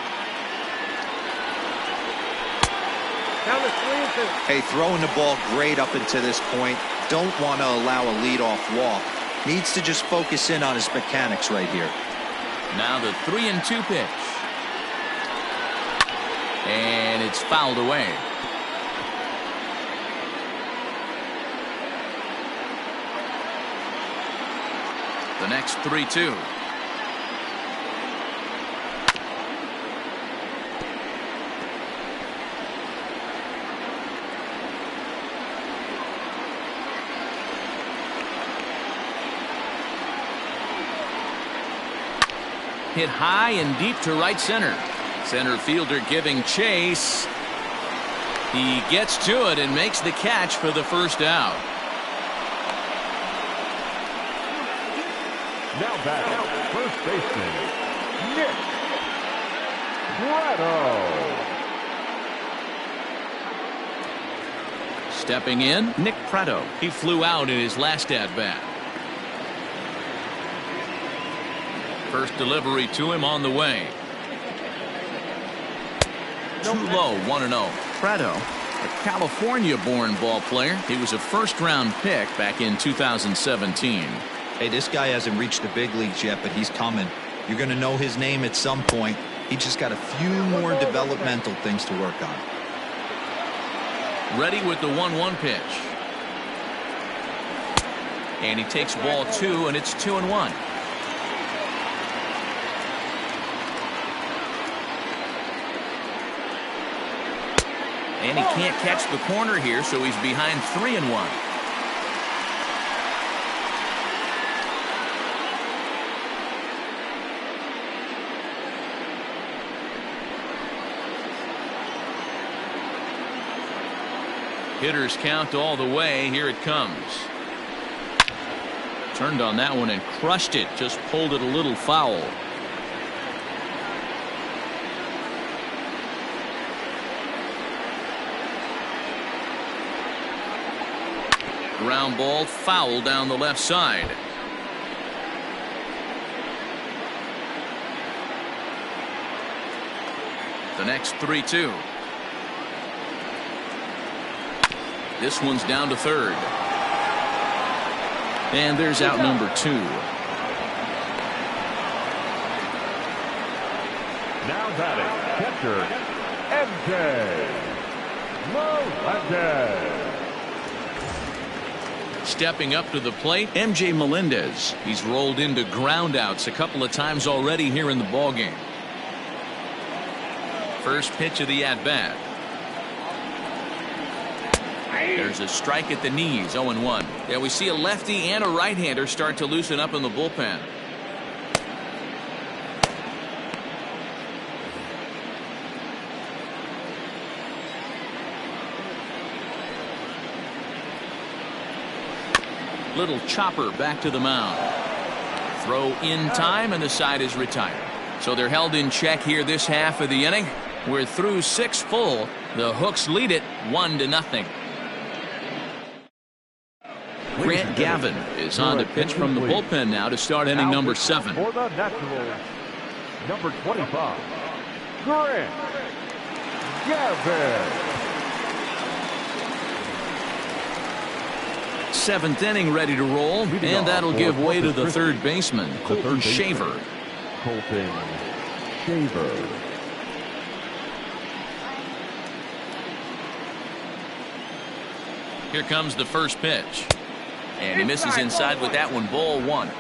Down to 3-2. Hey, throwing the ball great up until this point. Don't want to allow a leadoff walk. Needs to just focus in on his mechanics right here. Now the 3-2 pitch. And it's fouled away. The next 3-2. Hit high and deep to right center. Center fielder giving chase. He gets to it and makes the catch for the first out. Now back, first baseman, Nick Pratto. Stepping in, Nick Pratto. He flew out in his last at-bat. First delivery to him on the way. Too low, 1-0. Pratto, a California-born ball player. He was a first-round pick back in 2017. Hey, this guy hasn't reached the big leagues yet, but he's coming. You're going to know his name at some point. He just got a few more developmental things to work on. Ready with the 1-1 pitch. And he takes ball 2, and it's 2-1. And he can't catch the corner here, so he's behind 3-1. Hitters count all the way. Here it comes. Turned on that one and crushed it. Just pulled it a little foul. Ground ball foul down the left side. The next 3-2. This one's down to third. And there's out number 2. Now batting, catcher, MJ Melendez. Stepping up to the plate, MJ Melendez. He's rolled into groundouts a couple of times already here in the ballgame. First pitch of the at-bat. There's a strike at the knees, 0-1. Yeah, we see a lefty and a right-hander start to loosen up in the bullpen. Little chopper back to the mound. Throw in time, and the side is retired. So they're held in check here this half of the inning. We're through 6 full. The Hooks lead it 1-0. Grant Gavin is on to pitch from the bullpen now to start inning number 7. For the Nationals, number 25, Grant Gavin. 7th inning ready to roll, and that'll give way to the third baseman, Colton Shaver. Colton Shaver. Here comes the first pitch. And he misses inside with that one. Ball 1.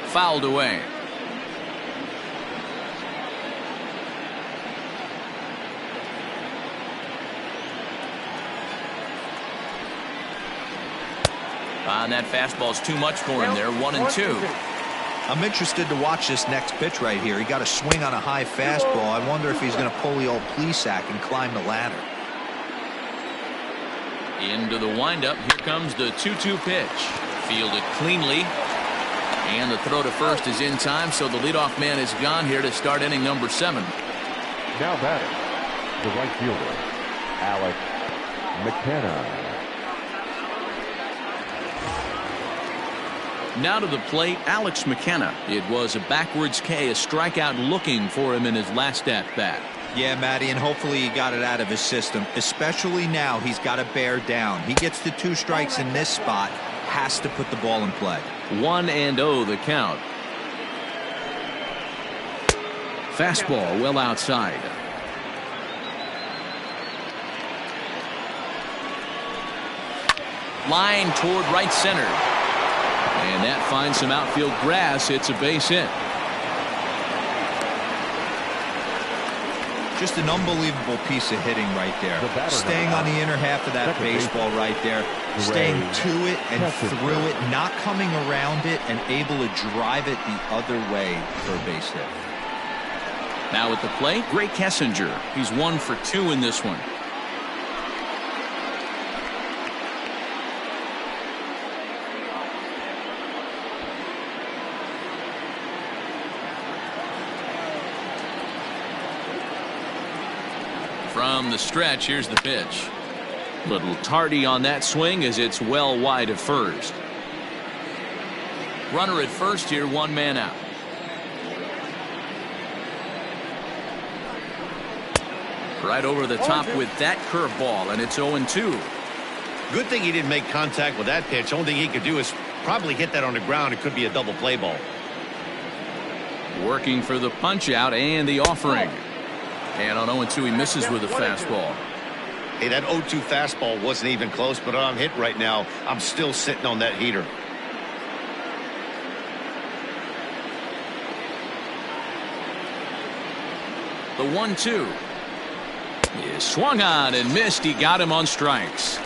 Fouled away. And that fastball's too much for him there. 1-2. I'm interested to watch this next pitch right here. He got a swing on a high fastball. I wonder if he's going to pull the old Plesac and climb the ladder. Into the windup. Here comes the 2-2 pitch. Fielded cleanly. And the throw to first is in time, so the leadoff man is gone here to start inning number 7. Now batting, the right fielder, Alex McKenna. Now to the plate, Alex McKenna. It was a backwards K, a strikeout looking for him in his last at-bat. Yeah, Matty, and hopefully he got it out of his system. Especially now, he's got to bear down. He gets the 2 strikes in this spot. has to put the ball in play. 1-0 the count. Fastball well outside. Line toward right center. And that finds some outfield grass. It's a base hit. Just an unbelievable piece of hitting right there. Staying on the inner half of that baseball right there. Staying to it and through it. Not coming around it and able to drive it the other way for a base hit. Now at the plate, Gray Kessinger. He's 1 for 2 in this one. From the stretch, here's the pitch. Little tardy on that swing as it's well wide of first. Runner at first here, 1 man out. Right over the top with that curveball, and it's 0-2. Good thing he didn't make contact with that pitch. Only thing he could do is probably hit that on the ground. It could be a double play ball. Working for the punch out and the offering. And on 0-2 he misses with a fastball. Hey, that 0-2 fastball wasn't even close, but I'm hit right now. I'm still sitting on that heater. The 1-2 is swung on and missed. He got him on strikes.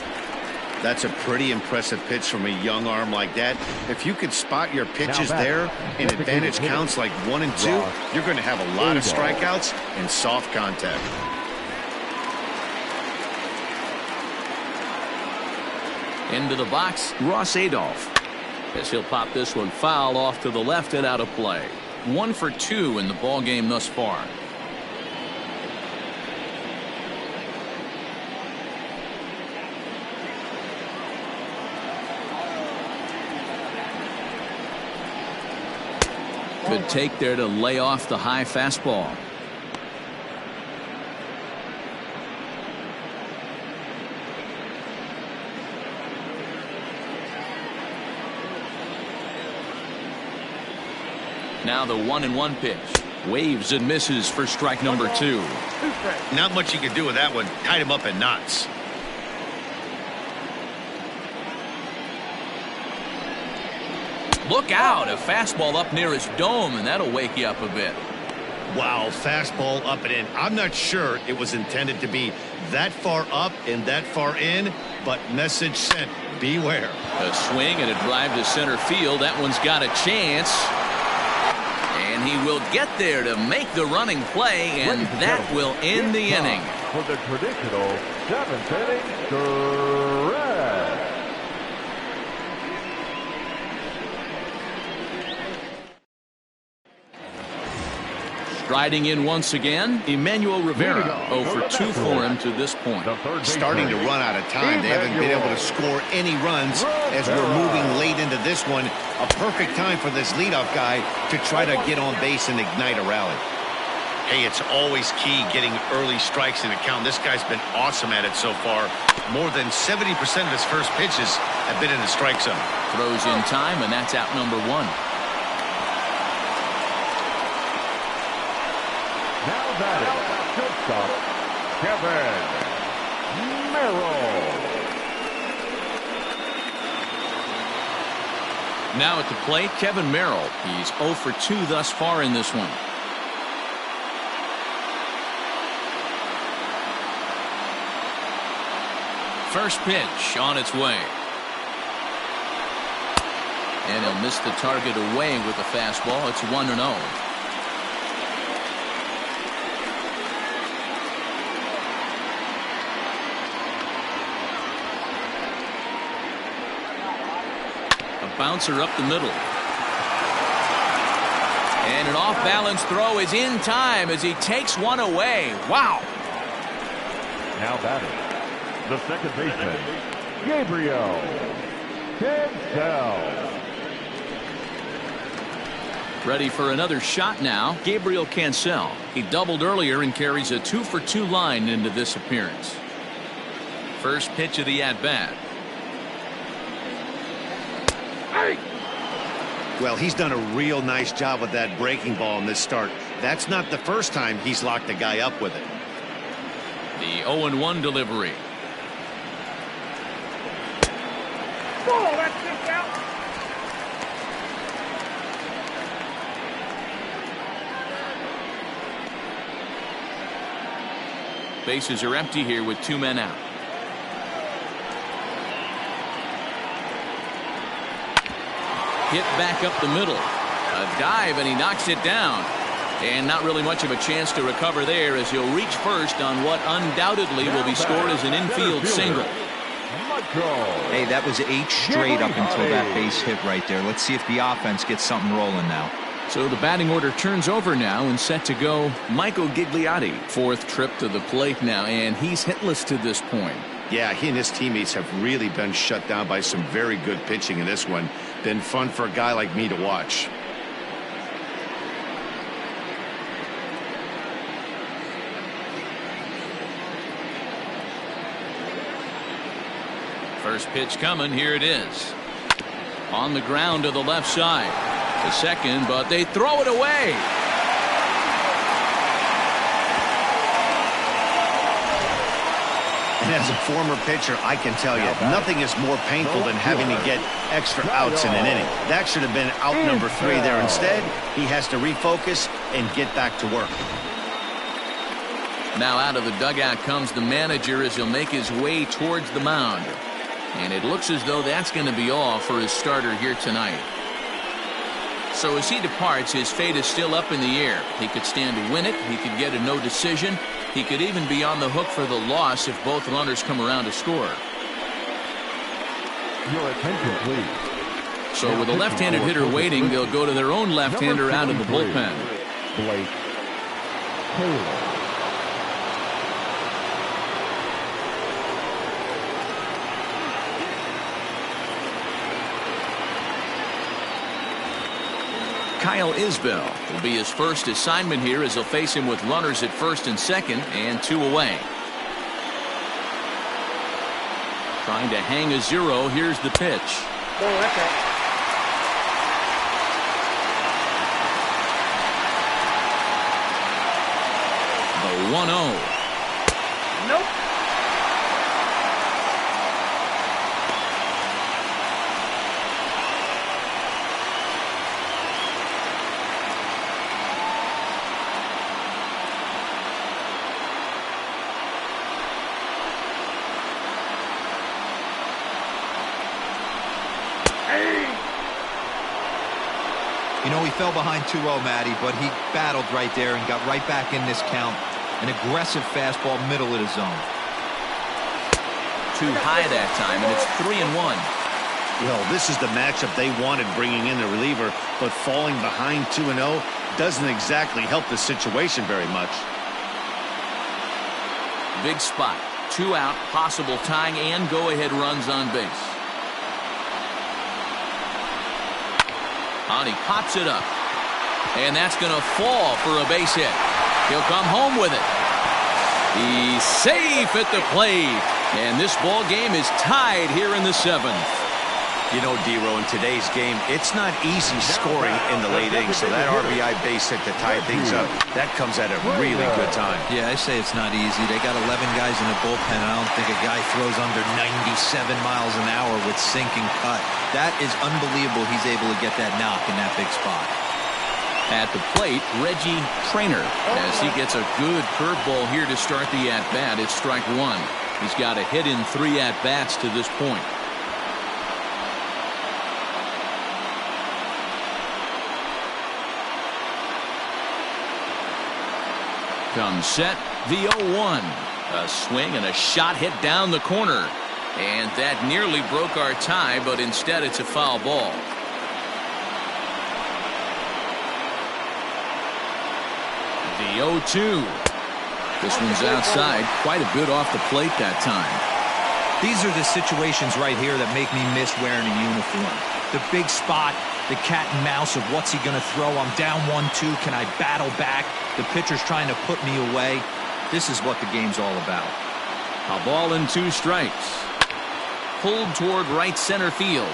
That's a pretty impressive pitch from a young arm like that. If you could spot your pitches there in advantage counts like 1 and 2, you're going to have a lot of strikeouts and soft contact. Into the box, Ross Adolph. As he'll pop this one foul off to the left and out of play. 1 for 2 in the ball game thus far. Good take there to lay off the high fastball. Now the 1-1 pitch. Waves and misses for strike number 2. Not much you can do with that one. Tied him up in knots. Look out, a fastball up near his dome, and that'll wake you up a bit. Wow, fastball up and in. I'm not sure it was intended to be that far up and that far in, but message sent. Beware. A swing and a drive to center field. That one's got a chance. And he will get there to make the running play, and that will end the inning. For the traditional 7th inning stretch. Striding in once again, Emmanuel Rivera. 0 for 2 for him to this point. Starting to run out of time. They haven't been able to score any runs as we're moving late into this one. A perfect time for this leadoff guy to try to get on base and ignite a rally. Hey, it's always key getting early strikes in a count. This guy's been awesome at it so far. More than 70% of his first pitches have been in the strike zone. Throws in time, and that's out number 1. Now batting, shortstop, Kevin Merrill. Now at the plate, Kevin Merrill. He's 0 for 2 thus far in this one. First pitch on its way. And he'll miss the target away with the fastball. It's 1-0. Bouncer up the middle. And an off-balance throw is in time as he takes one away. Wow. Now batting, the second baseman, Gabriel Cancel. Ready for another shot now, Gabriel Cancel. He doubled earlier and carries a 2 for 2 line into this appearance. First pitch of the at-bat. Well, he's done a real nice job with that breaking ball in this start. That's not the first time he's locked a guy up with it. The 0-1 delivery. Ball, that's kicked out. Bases are empty here with 2 men out. Hit back up the middle. A dive, and he knocks it down. And not really much of a chance to recover there, as he'll reach first on what undoubtedly will be scored as an infield single. Hey, that was 8 straight up until that base hit right there. Let's see if the offense gets something rolling now. So the batting order turns over now, and set to go Michael Gigliotti. 4th trip to the plate now, and he's hitless to this point. Yeah, he and his teammates have really been shut down by some very good pitching in this one. Been fun for a guy like me to watch. First pitch coming. Here it is. On the ground to the left side. The second, but they throw it away. And as a former pitcher, I can tell you, nothing is more painful than having to get extra outs in an inning. That should have been out number 3 there. Instead, he has to refocus and get back to work. Now out of the dugout comes the manager as he'll make his way towards the mound. And it looks as though that's going to be all for his starter here tonight. So as he departs, his fate is still up in the air. He could stand to win it. He could get a no decision. He could even be on the hook for the loss if both runners come around to score. Your attention, please. So with a left-handed hitter waiting, they'll go to their own left-hander out of the bullpen. Blake Taylor. Kyle Isbell will be his first assignment here, as he'll face him with runners at first and second and 2 away. Trying to hang a 0. Here's the pitch. Ball, that's out. The 1-0. Nope. You know, he fell behind 2-0, Matty, but he battled right there and got right back in this count. An aggressive fastball, middle of the zone. Too high that time, and it's 3-1. Well, this is the matchup they wanted, bringing in the reliever, but falling behind 2-0 doesn't exactly help the situation very much. Big spot. 2 out, possible tying and go-ahead runs on base. And he pops it up. And that's going to fall for a base hit. He'll come home with it. He's safe at the plate. And this ball game is tied here in the 7th. You know, D-Row, in today's game, it's not easy scoring in the late innings, so that RBI base hit to tie things up, that comes at a really good time. Yeah, I say it's not easy. They got 11 guys in the bullpen, and I don't think a guy throws under 97 miles an hour with sink and cut. That is unbelievable he's able to get that knock in that big spot. At the plate, Reggie Trainer, as he gets a good curveball here to start the at-bat. It's strike 1. He's got a hit in 3 at-bats to this point. Comes set, the 0-1. A swing and a shot hit down the corner. And that nearly broke our tie, but instead it's a foul ball. The 0-2. This one's outside, quite a bit off the plate that time. These are the situations right here that make me miss wearing a uniform. The big spot, the cat and mouse of what's he going to throw. I'm down 1-2. Can I battle back? The pitcher's trying to put me away. This is what the game's all about. A ball and 2 strikes. Pulled toward right center field.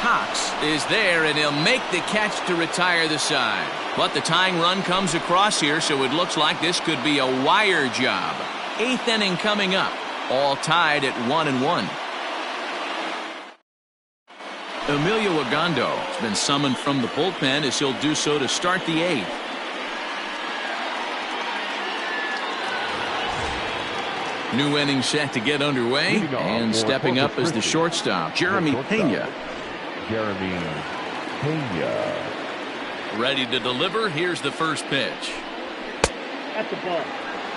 Cox is there, and he'll make the catch to retire the side. But the tying run comes across here, so it looks like this could be a wire job. 8th inning coming up, all tied at 1-1. Emilio Agando has been summoned from the bullpen as he'll do so to start the 8th. New inning set to get underway, and stepping up is the shortstop, Jeremy Pena. Jeremy Pena. Ready to deliver. Here's the first pitch. That's the ball.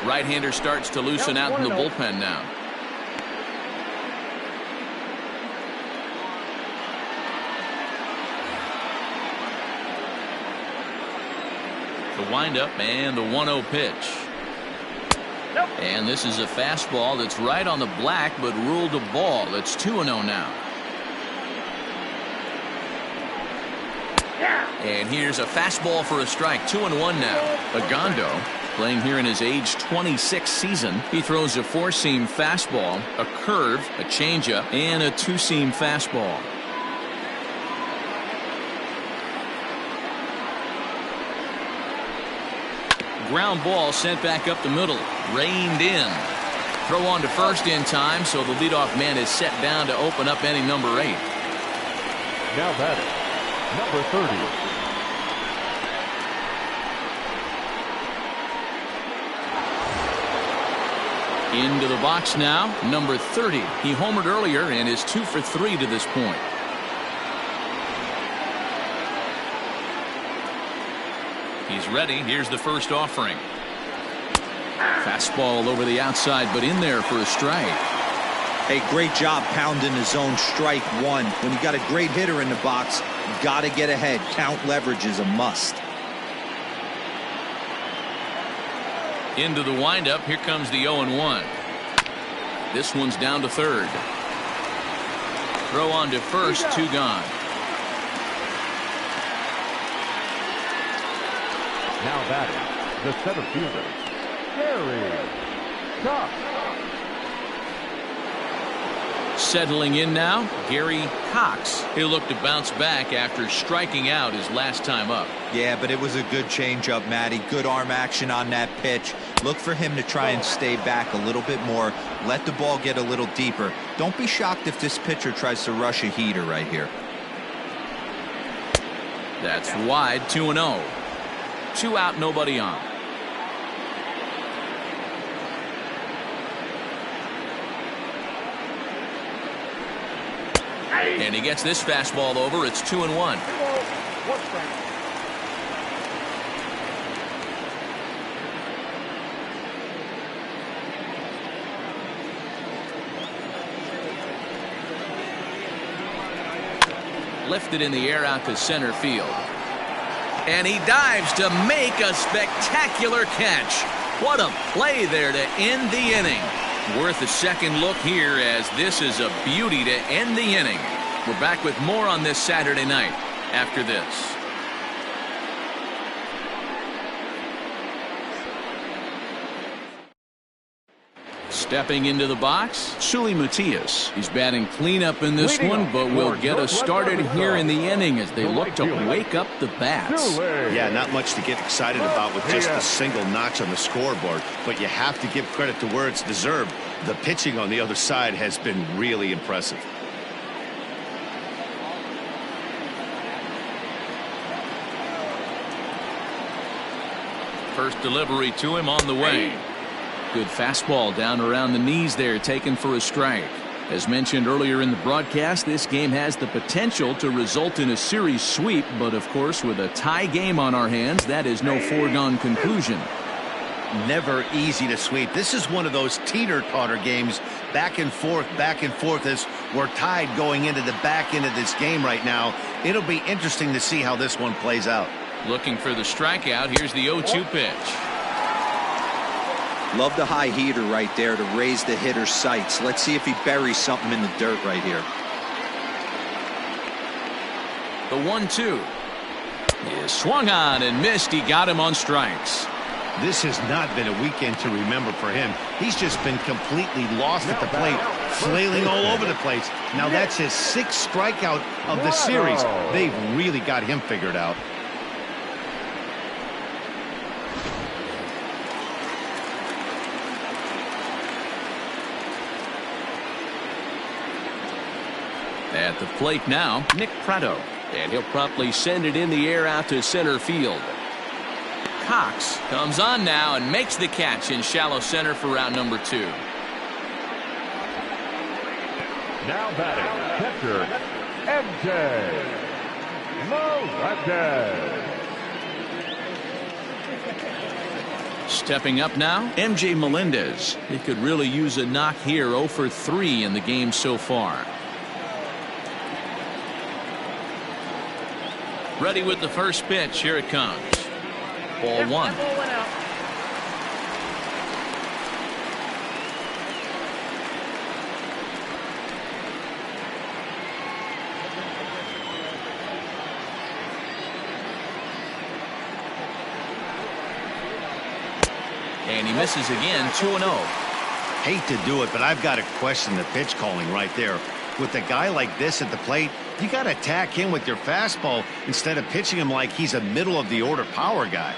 Right-hander starts to loosen out in the bullpen now. The windup and the 1-0 pitch. And this is a fastball that's right on the black, but ruled a ball. It's 2-0 now. And here's a fastball for a strike. 2-1 now. Agando, playing here in his age 26 season, he throws a 4-seam fastball, a curve, a changeup, and a 2-seam fastball. Ground ball sent back up the middle. Reined in. Throw on to first in time, so the leadoff man is set down to open up inning number 8. Now batting, number 30. Into the box now, number 30. He homered earlier and is 2 for 3 to this point. He's ready. Here's the first offering. Fastball over the outside, but in there for a strike. Hey, great job pounding his own strike one. When you got a great hitter in the box, you got to get ahead. Count leverage is a must. Into the windup. Here comes the 0-1. This one's down to third. Throw on to first. 2 gone. Now batting, the center fielder, Gary Cox. Settling in now, Gary Cox. He'll look to bounce back after striking out his last time up. Yeah, but it was a good changeup, Matty. Good arm action on that pitch. Look for him to try and stay back a little bit more. Let the ball get a little deeper. Don't be shocked if this pitcher tries to rush a heater right here. That's wide. 2-0. 2 out, nobody on. And he gets this fastball over. It's 2-1. Lifted in the air out to center field. And he dives to make a spectacular catch. What a play there to end the inning. Worth a second look here, as this is a beauty to end the inning. We're back with more on this Saturday night after this. Stepping into the box, Seuly Matias. He's batting cleanup in this one, but will get us started here in the inning as they look to wake up the bats. Yeah, not much to get excited about with just a single notch on the scoreboard, but you have to give credit to where it's deserved. The pitching on the other side has been really impressive. First delivery to him on the way. Good fastball down around the knees there, taken for a strike. As mentioned earlier in the broadcast, this game has the potential to result in a series sweep, but of course with a tie game on our hands, that is no foregone conclusion. Never easy to sweep. This is one of those teeter-totter games, back and forth as we're tied going into the back end of this game right now. It'll be interesting to see how this one plays out. Looking for the strikeout. Here's the 0-2 pitch. Love the high heater right there to raise the hitter's sights. Let's see if he buries something in the dirt right here. The 1-2 is swung on and missed. He got him on strikes. This has not been a weekend to remember for him. He's just been completely lost at the plate, flailing all over the place. Now that's his 6th strikeout of the series. They've really got him figured out. At the plate now, Nick Pratto. And he'll promptly send it in the air out to center field. Cox comes on now and makes the catch in shallow center for round number 2. Now batting, catcher, MJ Melendez. Stepping up now, MJ Melendez. He could really use a knock here. 0 for 3 in the game so far. Ready with the first pitch. Here it comes. Ball 1. And he misses again. 2-0. Hate to do it, but I've got to question the pitch calling right there. With a guy like this at the plate, you got to attack him with your fastball instead of pitching him like he's a middle-of-the-order power guy.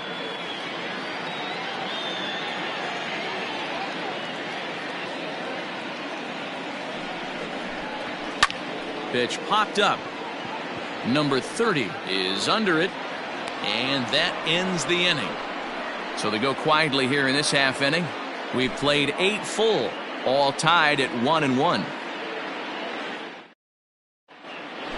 Pitch popped up. Number 30 is under it, and that ends the inning. So they go quietly here in this half inning. We've played 8 full, all tied at 1-1.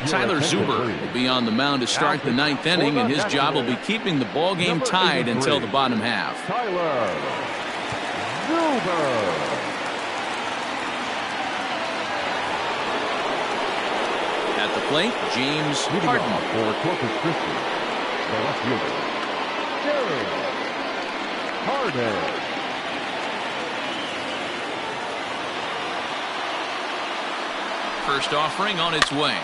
Tyler Zuber will be on the mound to start the 9th inning, and his job will be keeping the ball game tied until the bottom half. Tyler Zuber. At the plate, James Harden. For Corpus Christi, the left fielder, James Harden. First offering on its way.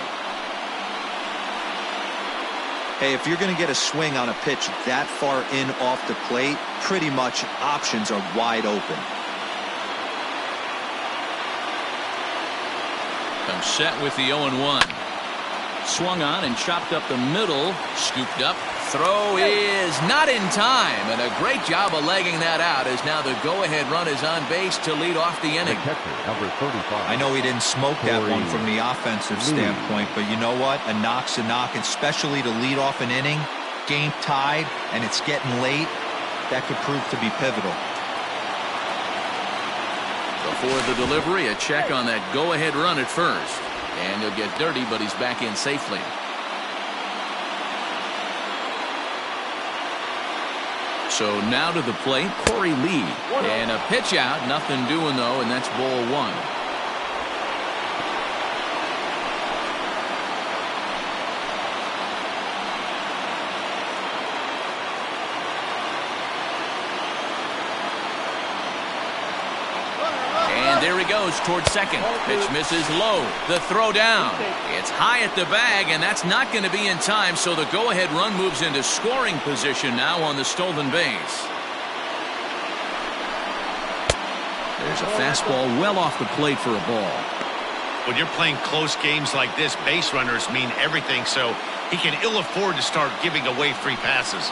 Hey, if you're going to get a swing on a pitch that far in off the plate, pretty much options are wide open. Comes set with the 0-1. Swung on and chopped up the middle. Scooped up. Throw is not in time. And a great job of legging that out, as now the go-ahead run is on base to lead off the inning. Number 35. I know he didn't smoke that one from the offensive standpoint, but you know what? A knock's a knock, and especially to lead off an inning, game tied, and it's getting late. That could prove to be pivotal. Before the delivery, a check on that go-ahead run at first. And he'll get dirty, but he's back in safely. So now to the plate, Corey Lee. And a pitch out, nothing doing though, and that's ball 1. And there he goes towards second. Pitch misses low. The throw down. It's high at the bag, and that's not going to be in time, so the go-ahead run moves into scoring position now on the stolen base. There's a fastball well off the plate for a ball. When you're playing close games like this, base runners mean everything, so he can ill afford to start giving away free passes.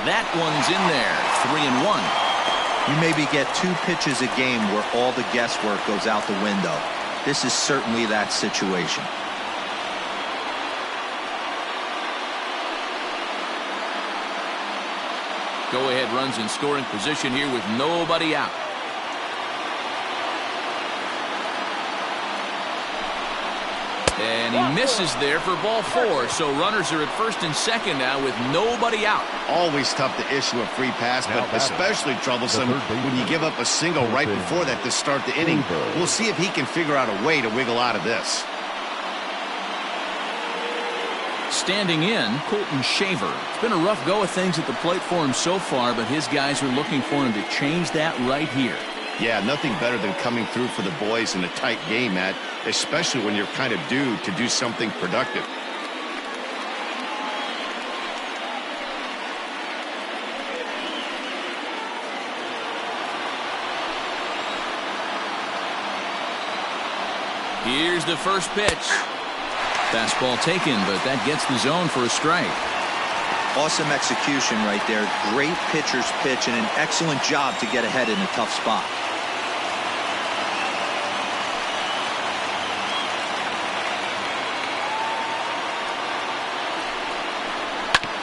That one's in there. 3-1. You maybe get 2 pitches a game where all the guesswork goes out the window. This is certainly that situation. Go-ahead runs in scoring position here with nobody out. And he misses there for ball 4. So runners are at first and second now with nobody out. Always tough to issue a free pass, but especially troublesome when you give up a single right before that to start the inning. We'll see if he can figure out a way to wiggle out of this. Standing in, Colton Shaver. It's been a rough go of things at the plate for him so far, but his guys are looking for him to change that right here. Yeah, nothing better than coming through for the boys in a tight game, Matt, especially when you're kind of due to do something productive. Here's the first pitch. Fastball taken, but that gets the zone for a strike. Awesome execution right there. Great pitcher's pitch and an excellent job to get ahead in a tough spot.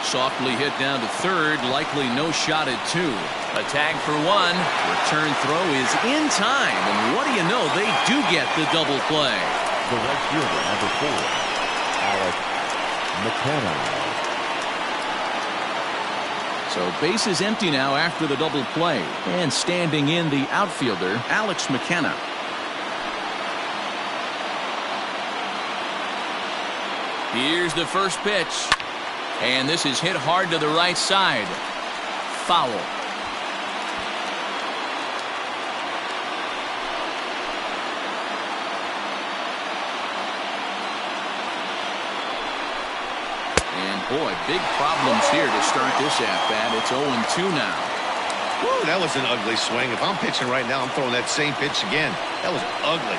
Softly hit down to third, likely no shot at two. A tag for one. Return throw is in time, and what do you know, they do get the double play. The right fielder, number 4, Alex McKenna. So base is empty now after the double play. And standing in the outfielder, Alex McKenna. Here's the first pitch. And this is hit hard to the right side. Foul. And boy, big problems here to start this at-bat. It's 0-2 now. Woo, that was an ugly swing. If I'm pitching right now, I'm throwing that same pitch again. That was ugly.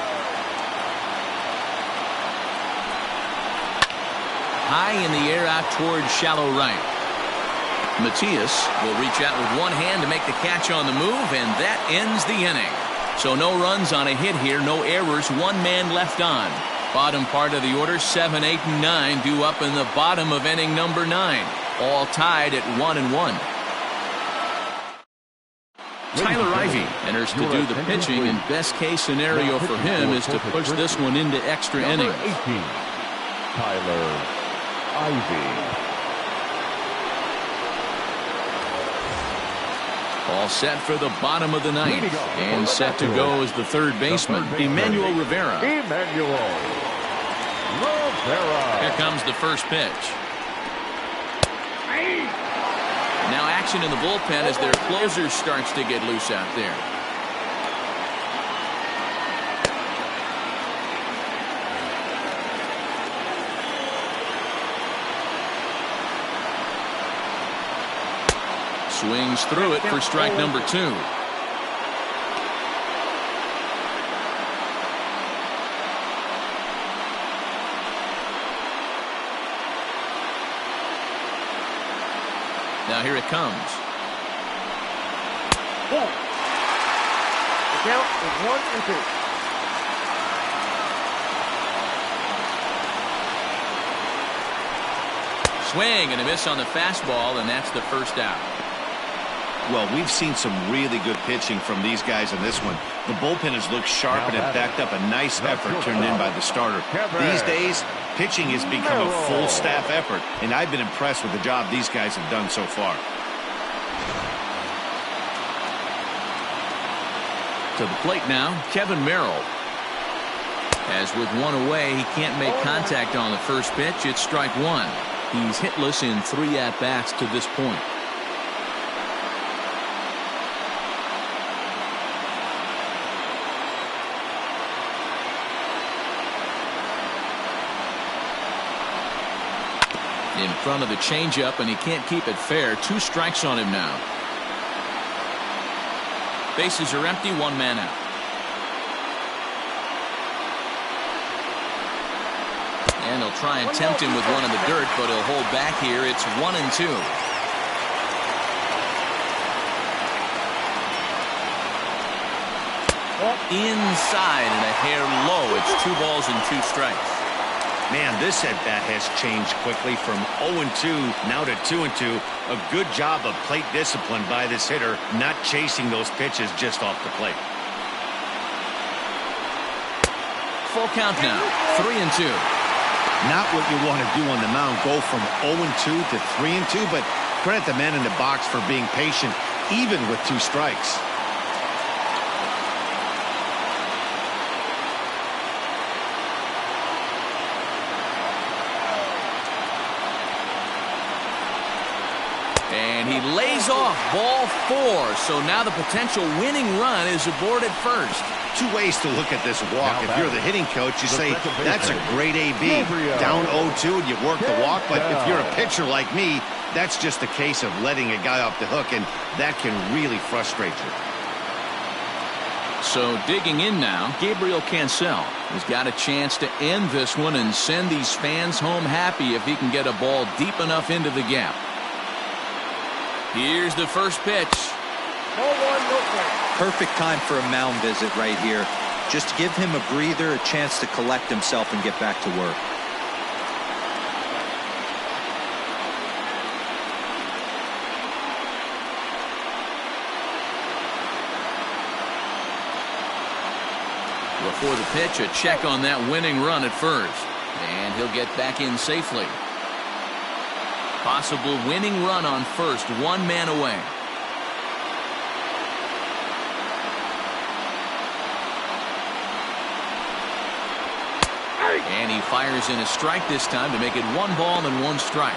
High in the air out towards shallow right. Matias will reach out with one hand to make the catch on the move, and that ends the inning. So no runs on a hit here, no errors, one man left on. Bottom part of the order, 7, 8, and 9 due up in the bottom of inning number 9. All tied at 1-1. Tyler Ivey enters to do the pitching, and best case scenario for him is to push this one into extra innings. 18, Tyler Ivey. All set for the bottom of the ninth, and set to go is the third baseman, Emmanuel Rivera. Emmanuel Rivera. Here comes the first pitch. Now action in the bullpen as their closer starts to get loose out there. Swings through it for strike number 2. Now here it comes. Ball. The count is 1-2. Swing and a miss on the fastball, and that's the first out. Well, we've seen some really good pitching from these guys in this one. The bullpen has looked sharp and it backed up a nice effort turned in by the starter. These days, pitching has become a full staff effort, and I've been impressed with the job these guys have done so far. To the plate now, Kevin Merrill. As with one away, he can't make contact on the first pitch. It's strike 1. He's hitless in 3 at-bats to this point. In front of the changeup, and he can't keep it fair. 2 strikes on him now. Bases are empty, 1 man out. And he'll try and tempt him with one in the dirt, but he'll hold back here. It's 1-2. Inside and a hair low. It's 2 balls and 2 strikes. Man, this at-bat has changed quickly from 0-2 now to 2-2. A good job of plate discipline by this hitter, not chasing those pitches just off the plate. Full count now, 3-2. Not what you want to do on the mound, go from 0-2 to 3-2, but credit the man in the box for being patient, even with 2 strikes. And he lays off, ball 4. So now the potential winning run is aboard at first. 2 ways to look at this walk. If you're the hitting coach, you say, that's a great AB. Down 0-2 and you work the walk. But if you're a pitcher like me, that's just a case of letting a guy off the hook, and that can really frustrate you. So digging in now, Gabriel Cancel has got a chance to end this one and send these fans home happy if he can get a ball deep enough into the gap. Here's the first pitch. Ball one, no play. Perfect time for a mound visit right here. Just to give him a breather, a chance to collect himself and get back to work. Before the pitch, a check on that winning run at first. And he'll get back in safely. Possible winning run on first, one man away. And he fires in a strike this time to make it 1 ball and 1 strike.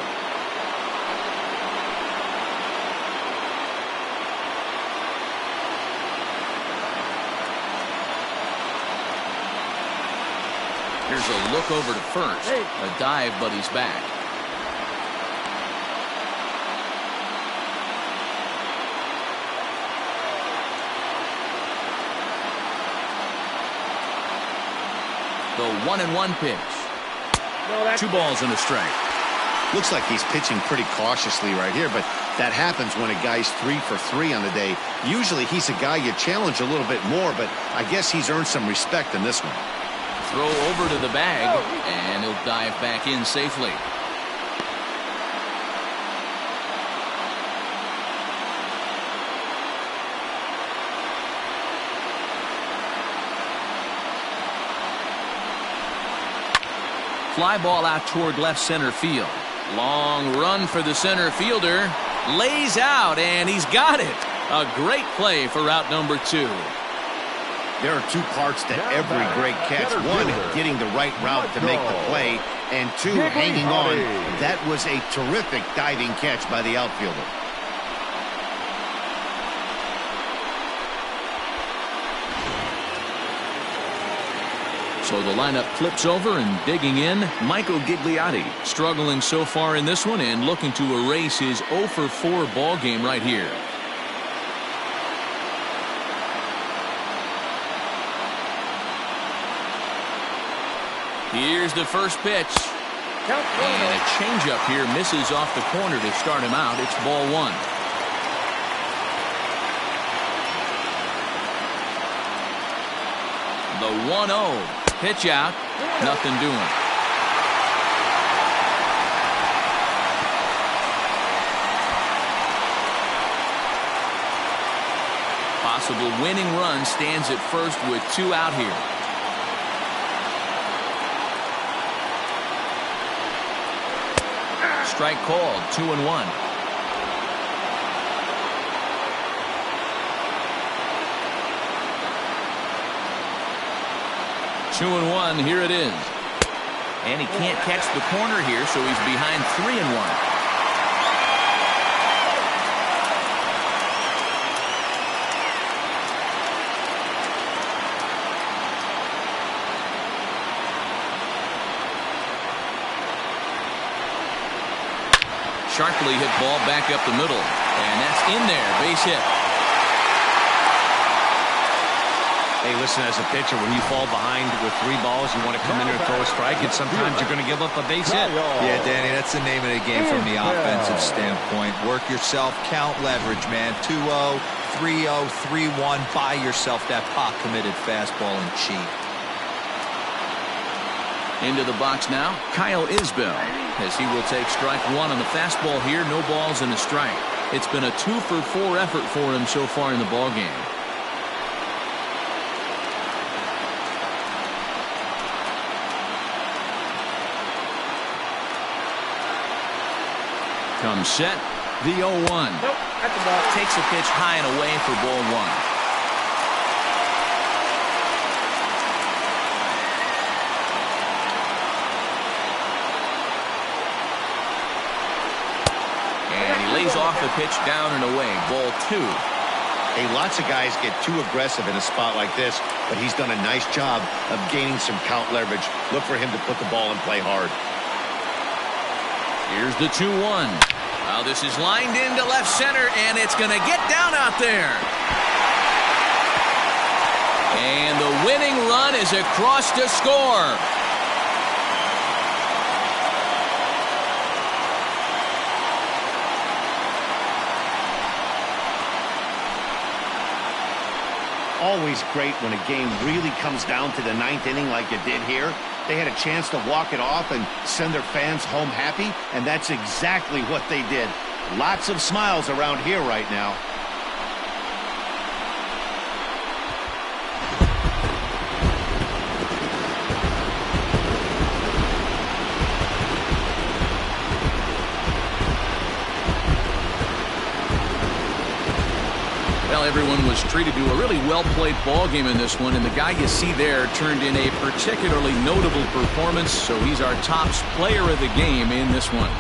Here's a look over to first. A dive, but he's back. The 1-1 pitch. No, 2 balls and a strike. Looks like he's pitching pretty cautiously right here, but that happens when a guy's 3 for 3 on the day. Usually he's a guy you challenge a little bit more, but I guess he's earned some respect in this one. Throw over to the bag, and he'll dive back in safely. Fly ball out toward left center field. Long run for the center fielder. Lays out, and he's got it. A great play for route number 2. There are 2 parts to every great catch. 1, getting the right route to make the play, and 2, hanging on. That was a terrific diving catch by the outfielder. So the lineup flips over, and digging in, Michael Gigliotti. Struggling so far in this one and looking to erase his 0 for 4 ball game right here. Here's the first pitch. And a changeup here misses off the corner to start him out. It's ball 1. The 1-0. Pitch out. Nothing doing. Possible winning run stands at first with 2 out here. Strike called, 2-1. Two and 1, here it is. And he can't catch the corner here, so he's behind 3-1. Sharply hit ball back up the middle, and that's in there, base hit. Hey, listen, as a pitcher, when you fall behind with 3 balls, you want to come in and throw a strike, and sometimes you're going to give up a base hit. Yeah, Danny, that's the name of the game from the offensive standpoint. Work yourself, count leverage, man. 2-0, 3-0, 3-1. Buy yourself that pot-committed fastball and cheat. Into the box now, Kyle Isbell, as he will take strike 1 on the fastball here. No balls and a strike. It's been a 2 for 4 effort for him so far in the ball game. Comes set, the 0-1. Nope, that's a ball. Takes a pitch high and away for ball 1. And he lays off the pitch down and away, ball 2. Hey, lots of guys get too aggressive in a spot like this, but he's done a nice job of gaining some count leverage. Look for him to put the ball and play hard. Here's the 2-1. Well, this is lined into left center, and it's going to get down out there. And the winning run is across to score. Always great when a game really comes down to the ninth inning like it did here. They had a chance to walk it off and send their fans home happy, and that's exactly what they did. Lots of smiles around here right now. Well, everyone was treated to a really well-played ball game in this one, and the guy you see there turned in a particularly notable performance, so he's our top player of the game in this one.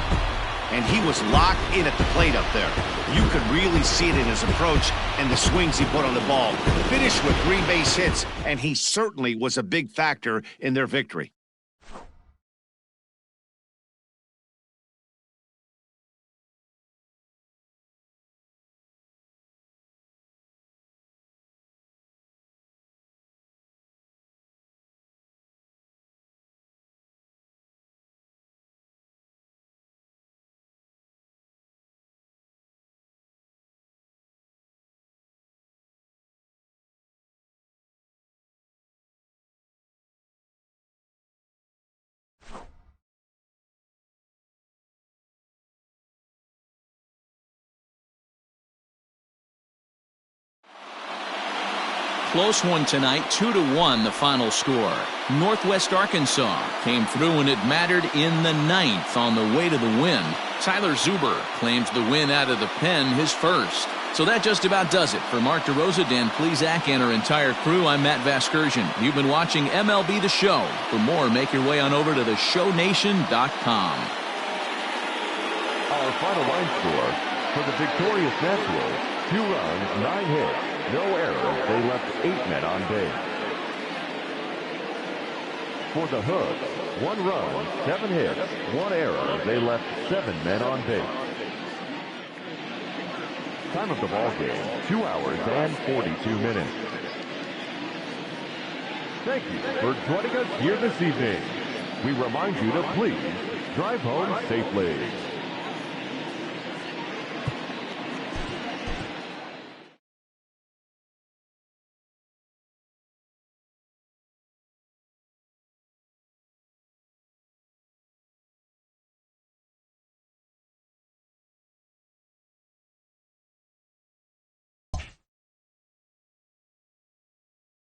And he was locked in at the plate up there. You could really see it in his approach and the swings he put on the ball. Finished with 3 base hits, and he certainly was a big factor in their victory. Close one tonight, 2-1 the final score. Northwest Arkansas came through when it mattered in the 9th on the way to the win. Tyler Zuber claims the win out of the pen, his first. So that just about does it. For Mark DeRosa, Dan Plesac, and our entire crew, I'm Matt Vasgersian. You've been watching MLB The Show. For more, make your way on over to theshownation.com. Our final line score for the victorious Nationals: 2 runs, 9 hits, no errors. They left 8 men on base. For the Hoods, 1 run, 7 hits, 1 error. They left 7 men on base. Time of the ball game, 2 hours and 42 minutes. Thank you for joining us here this evening. We remind you to please drive home safely.